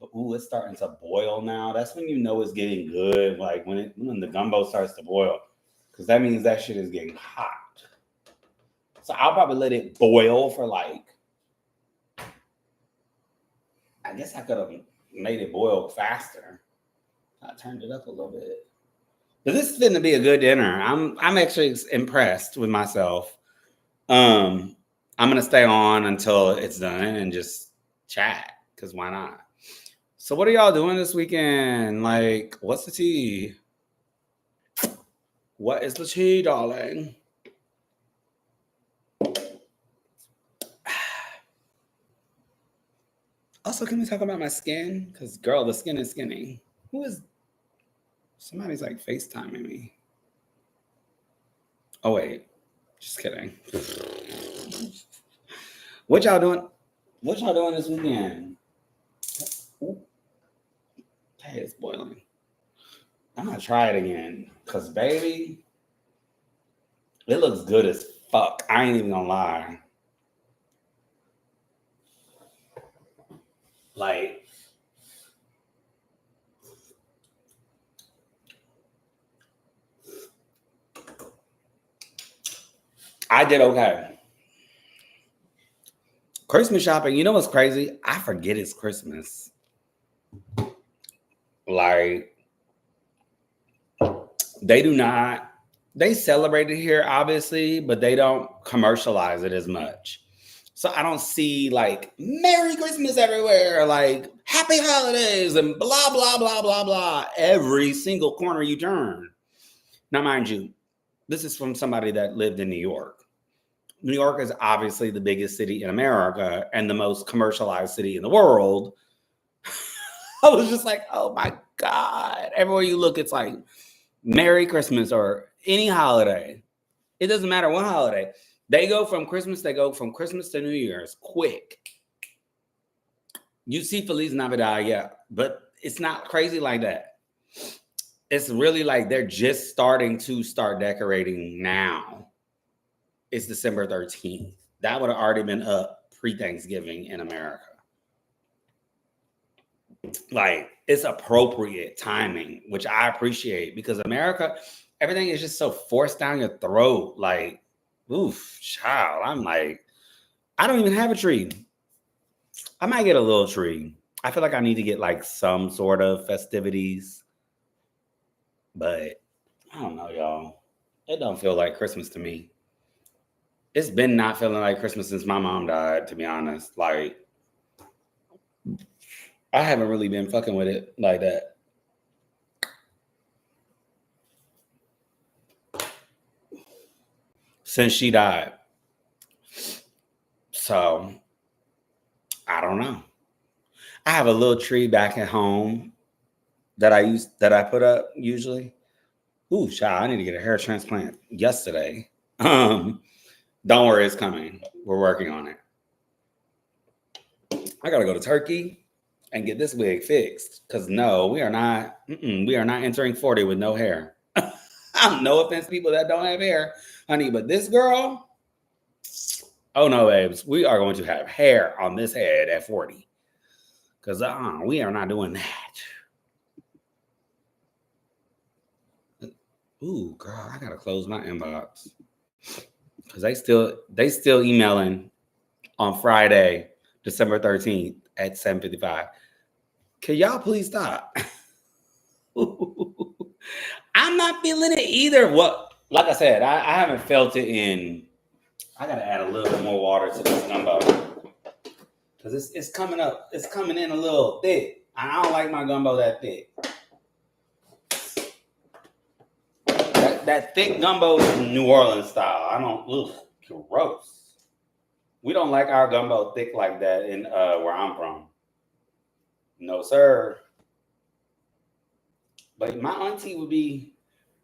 But ooh, it's starting to boil now. That's when you know it's getting good. Like when the gumbo starts to boil, because that means that shit is getting hot. So I'll probably let it boil for like. I guess I could have made it boil faster. I turned it up a little bit. But this is going to be a good dinner. I'm actually impressed with myself. I'm gonna stay on until it's done and just chat, because why not? So what are y'all doing this weekend? Like, what's the tea? What is the tea, darling? Also, can we talk about my skin? Because girl, the skin is skinny. Who is somebody's like FaceTiming me? Oh wait, just kidding. What y'all doing? What y'all doing this weekend? Ooh. Hey, it's boiling. I'm gonna try it again, cause baby, it looks good as fuck. I ain't even gonna lie. Like, I did okay. Christmas shopping, you know what's crazy? I forget it's Christmas. Like, they do not, they celebrate it here, obviously, but they don't commercialize it as much. So I don't see like Merry Christmas everywhere, or like Happy Holidays and blah, blah, blah, blah, blah, every single corner you turn. Now, mind you, this is from somebody that lived in New York. New York is obviously the biggest city in America and the most commercialized city in the world. I was just like, oh my God. Everywhere you look, it's like Merry Christmas or any holiday. It doesn't matter what holiday. They go from Christmas to New Year's quick. You see Feliz Navidad, yeah, but it's not crazy like that. It's really like they're just starting to start decorating now. It's December 13th. That would have already been up pre-Thanksgiving in America. Like, it's appropriate timing, which I appreciate, because America, everything is just so forced down your throat. Like, oof, child. I'm like, I don't even have a tree. I might get a little tree. I feel like I need to get like some sort of festivities, but I don't know, y'all. It don't feel like Christmas to me. It's been not feeling like Christmas since my mom died, to be honest. Like, I haven't really been fucking with it like that. Since she died. So, I don't know. I have a little tree back at home that I put up usually. Ooh, child, I need to get a hair transplant yesterday. Don't worry, it's coming. We're working on it. I gotta go to Turkey and get this wig fixed. Cause no, we are not entering 40 with no hair. I'm no offense to people that don't have hair, honey, but this girl, oh no, babes, we are going to have hair on this head at 40. Cause we are not doing that. Ooh, girl, I gotta close my inbox. Cause they still emailing on Friday, December 13th at 7:55. Can y'all please stop? I'm not feeling it either. What? Like I said, I haven't felt it in. I gotta add a little bit more water to this gumbo because it's coming up. It's coming in a little thick. I don't like my gumbo that thick. That thick gumbo is New Orleans style. I don't. Ugh, gross. We don't like our gumbo thick like that in where I'm from. No, sir. But my auntie would be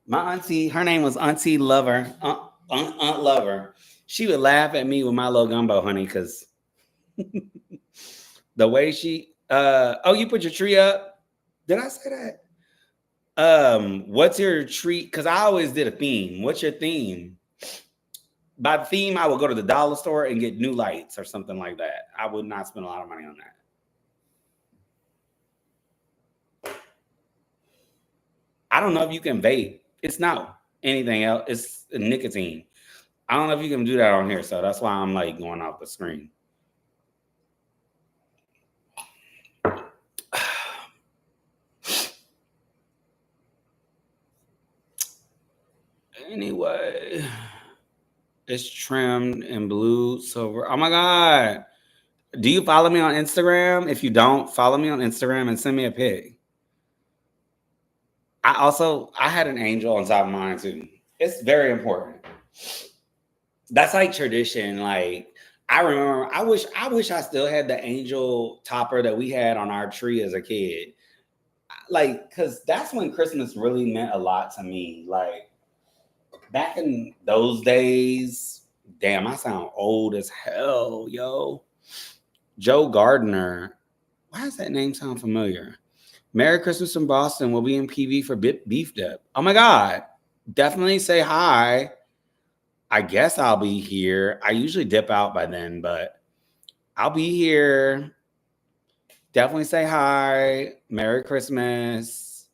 my auntie. Her name was Auntie Lover, Aunt Lover. She would laugh at me with my little gumbo, honey, because the way she. Oh, you put your tree up? Did I say that? What's your tree? Because I always did a theme. What's your theme? By theme, I would go to the dollar store and get new lights or something like that. I would not spend a lot of money on that. I don't know if you can vape. It's not anything else. It's nicotine. I don't know if you can do that on here, so that's why I'm like going off the screen. Anyway, it's trimmed in blue, silver. Oh my god. Do you follow me on Instagram? If you don't, follow me on Instagram and send me a pic. I had an angel on top of mine too. It's very important. That's like tradition. Like I remember, I wish I still had the angel topper that we had on our tree as a kid. Like, cause that's when Christmas really meant a lot to me. Like back in those days, damn, I sound old as hell, yo. Joe Gardner. Why does that name sound familiar? Merry Christmas from Boston. We'll be in PV for beef dip. Oh my God. Definitely say hi. I guess I'll be here. I usually dip out by then, but I'll be here. Definitely say hi. Merry Christmas.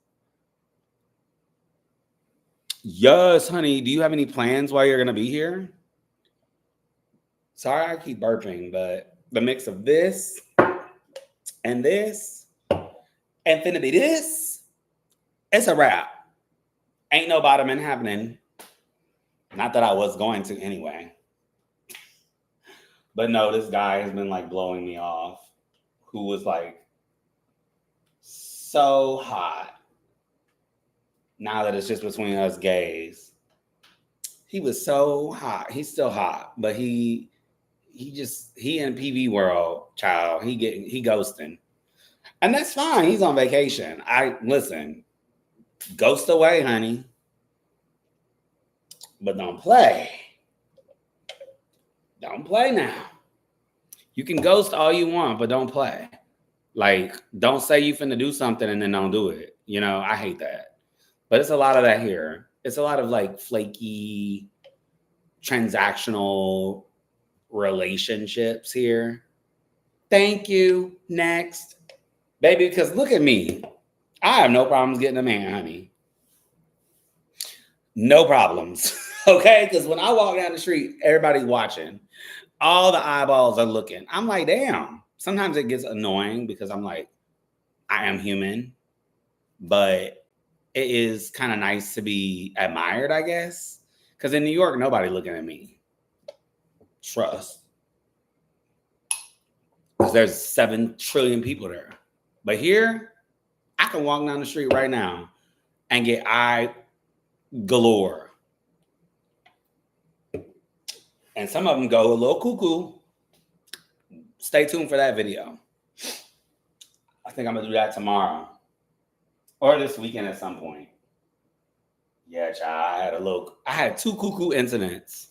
Yes, honey. Do you have any plans while you're going to be here? Sorry, I keep burping, but the mix of this and this and finna be this, it's a wrap. Ain't no bottoming happening. Not that I was going to anyway. But no, this guy has been like blowing me off. Who was like so hot. Now that it's just between us gays. He was so hot. He's still hot, but he in PV world, child. He ghosting. And that's fine. He's on vacation. I listen, ghost away, honey. But don't play. Don't play now. You can ghost all you want, but don't play. Like, don't say you finna do something and then don't do it. You know, I hate that. But it's a lot of that here. It's a lot of like flaky, transactional relationships here. Thank you. Next. Baby, because look at me. I have no problems getting a man, honey. No problems. Okay? Because when I walk down the street, everybody's watching. All the eyeballs are looking. I'm like, damn. Sometimes it gets annoying because I'm like, I am human. But it is kind of nice to be admired, I guess. Because in New York, nobody looking at me. Trust. Because there's 7 trillion people there. But here, I can walk down the street right now and get eye galore. And some of them go a little cuckoo. Stay tuned for that video. I think I'm going to do that tomorrow. Or this weekend at some point. Yeah, child. I had 2 cuckoo incidents.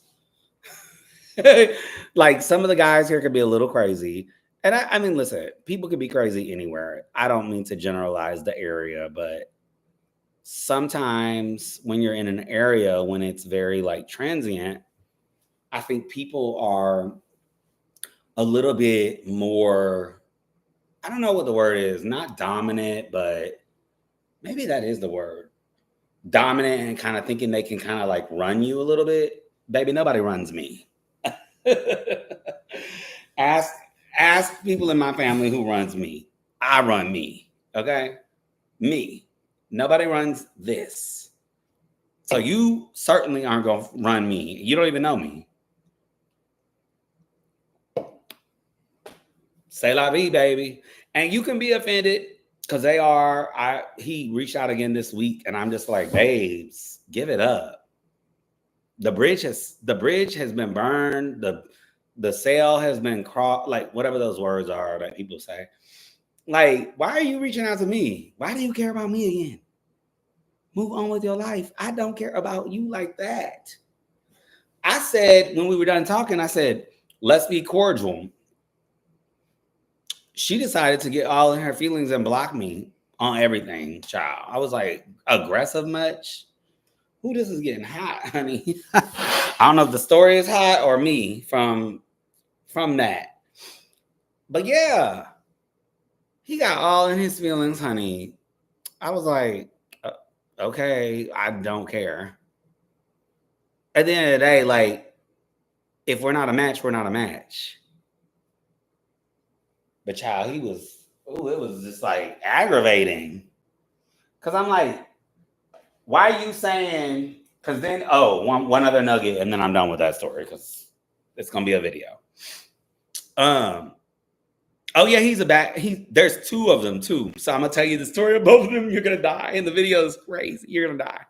Like some of the guys here could be a little crazy. And I mean, listen, people could be crazy anywhere. I don't mean to generalize the area, but sometimes when you're in an area when it's very like transient, I think people are a little bit more, I don't know what the word is, not dominant, but maybe that is the word. Dominant and kind of thinking they can kind of like run you a little bit. Baby, nobody runs me. Ask people in my family who runs me. I run me. Okay? Me. Nobody runs this. So you certainly aren't going to run me. You don't even know me. Say la vie, baby. And you can be offended because he reached out again this week and I'm just like, babes, give it up. The bridge has been burned. The sail has been crossed, like whatever those words are that people say. Like, why are you reaching out to me? Why do you care about me again? Move on with your life. I don't care about you like that. I said, when we were done talking, I said, let's be cordial. She decided to get all in her feelings and block me on everything, child. I was like, aggressive much? Who this is getting hot, honey? I don't know if the story is hot or me from that. But yeah, he got all in his feelings, honey. I was like, Okay, I don't care. At the end of the day, like, if we're not a match, we're not a match. But child, it was just like aggravating. Cause I'm like, why are you saying? Cause then, one other nugget, and then I'm done with that story because it's gonna be a video. Oh yeah, he's a back. There's two of them too. So I'm gonna tell you the story of both of them. You're gonna die, and the video is crazy. You're gonna die.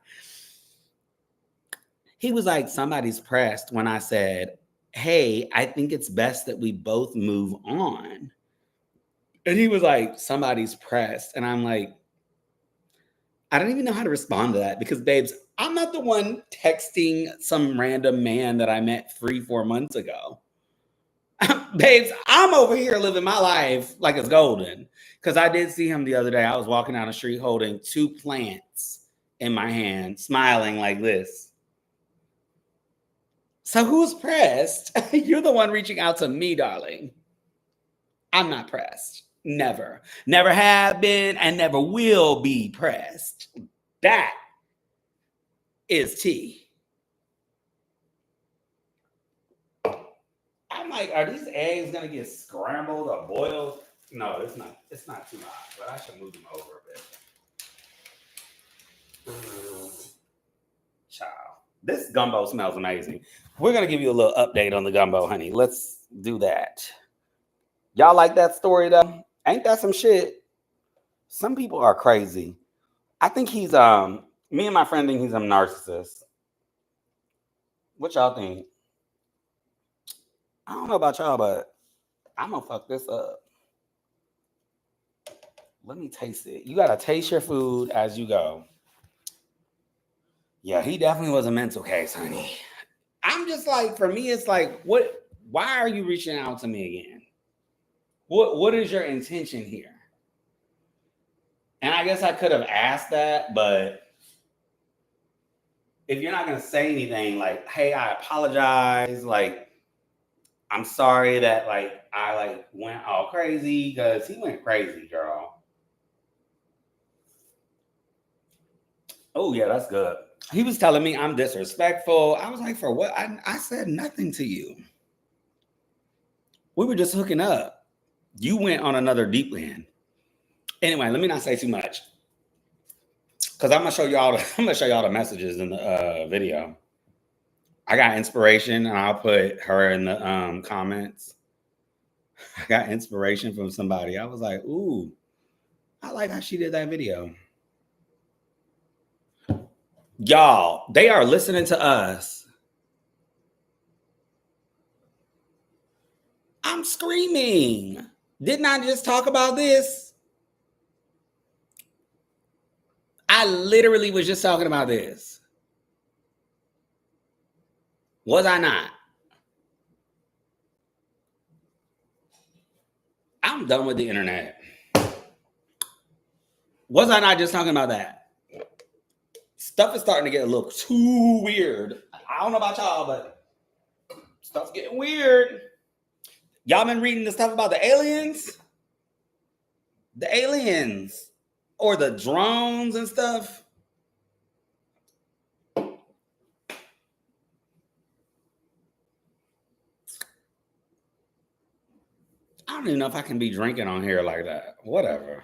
He was like, somebody's pressed when I said, "Hey, I think it's best that we both move on." And he was like, somebody's pressed, and I'm like, I don't even know how to respond to that because, babes, I'm not the one texting some random man that I met 3-4 months ago. Babes, I'm over here living my life like it's golden. Because I did see him the other day. I was walking down the street holding 2 plants in my hand, smiling like this. So who's pressed? You're the one reaching out to me, darling. I'm not pressed. Never. Never have been and never will be pressed. That is tea. I'm like, are these eggs gonna get scrambled or boiled? No, it's not. It's not too hot, but I should move them over a bit. Child, this gumbo smells amazing. We're gonna give you a little update on the gumbo, honey. Let's do that. Y'all like that story though? Ain't that some shit? Some people are crazy. I think he's me and my friend think he's a narcissist. What y'all think? I don't know about y'all, but I'm gonna fuck this up. Let me taste it. You gotta taste your food as you go. Yeah, he definitely was a mental case, honey. I'm just like, for me, it's like, what? Why are you reaching out to me again? What is your intention here? And I guess I could have asked that, but if you're not gonna say anything, like, hey, I apologize, like, I'm sorry that like I like went all crazy, because he went crazy, girl. Oh yeah, that's good. He was telling me I'm disrespectful. I was like, for what? I said nothing to you. We were just hooking up. You went on another deep end. Anyway, let me not say too much, because I'm gonna show y'all. I'm gonna show y'all the messages in the video. I got inspiration, and I'll put her in the comments. I got inspiration from somebody. I was like, ooh, I like how she did that video. Y'all, they are listening to us. I'm screaming. Didn't I just talk about this? I literally was just talking about this. Was I not? I'm done with the internet. Was I not just talking about that? Stuff is starting to get a little too weird. I don't know about y'all, but stuff's getting weird. Y'all been reading the stuff about the aliens? The aliens. Or the drones and stuff? I don't even know if I can be drinking on here like that. Whatever.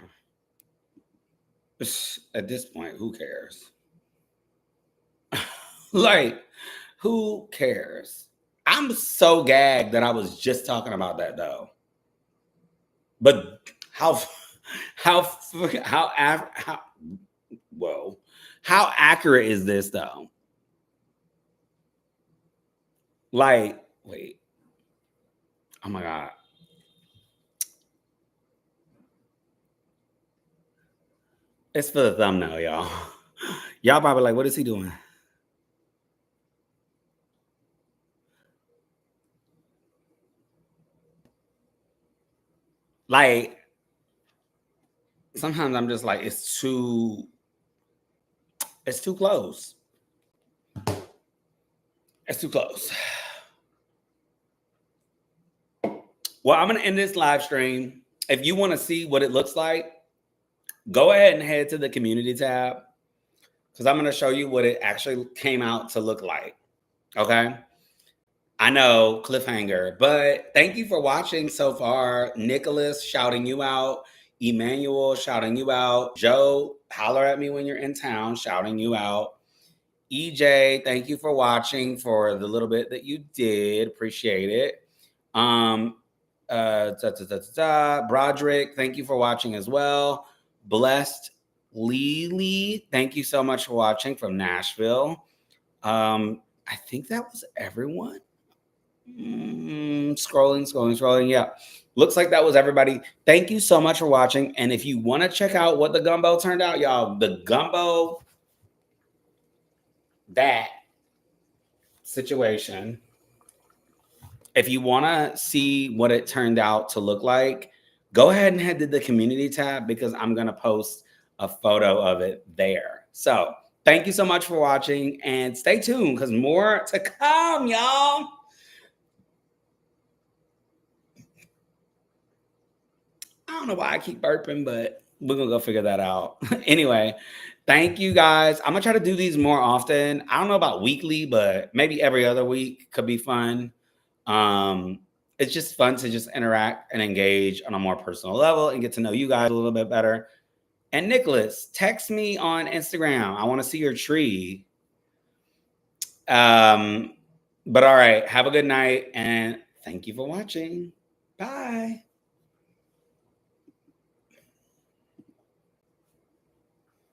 At this point, who cares? Like, who cares? I'm so gagged that I was just talking about that though. But how accurate is this though? Like, wait. Oh my God. It's for the thumbnail, y'all. Y'all probably like, what is he doing? Like, sometimes I'm just like, it's too close. It's too close. Well, I'm gonna end this live stream. If you want to see what it looks like, go ahead and head to the community tab, because I'm going to show you what it actually came out to look like. Okay. I know, cliffhanger, but thank you for watching so far. Nicholas, shouting you out. Emmanuel, shouting you out. Joe, holler at me when you're in town, shouting you out. EJ, thank you for watching for the little bit that you did. Appreciate it. Broderick, thank you for watching as well. Blessed Lily, thank you so much for watching from Nashville. I think that was everyone. Scrolling. Yeah. Looks like that was everybody. Thank you so much for watching. And if you want to check out what the gumbo turned out, y'all, the gumbo, that situation, if you want to see what it turned out to look like, go ahead and head to the community tab because I'm going to post a photo of it there. So thank you so much for watching and stay tuned because more to come, y'all. I don't know why I keep burping, but we're going to go figure that out. Anyway, thank you guys. I'm going to try to do these more often. I don't know about weekly, but maybe every other week could be fun. It's just fun to just interact and engage on a more personal level and get to know you guys a little bit better. And Nicholas, text me on Instagram. I want to see your tree. But all right, have a good night and thank you for watching. Bye.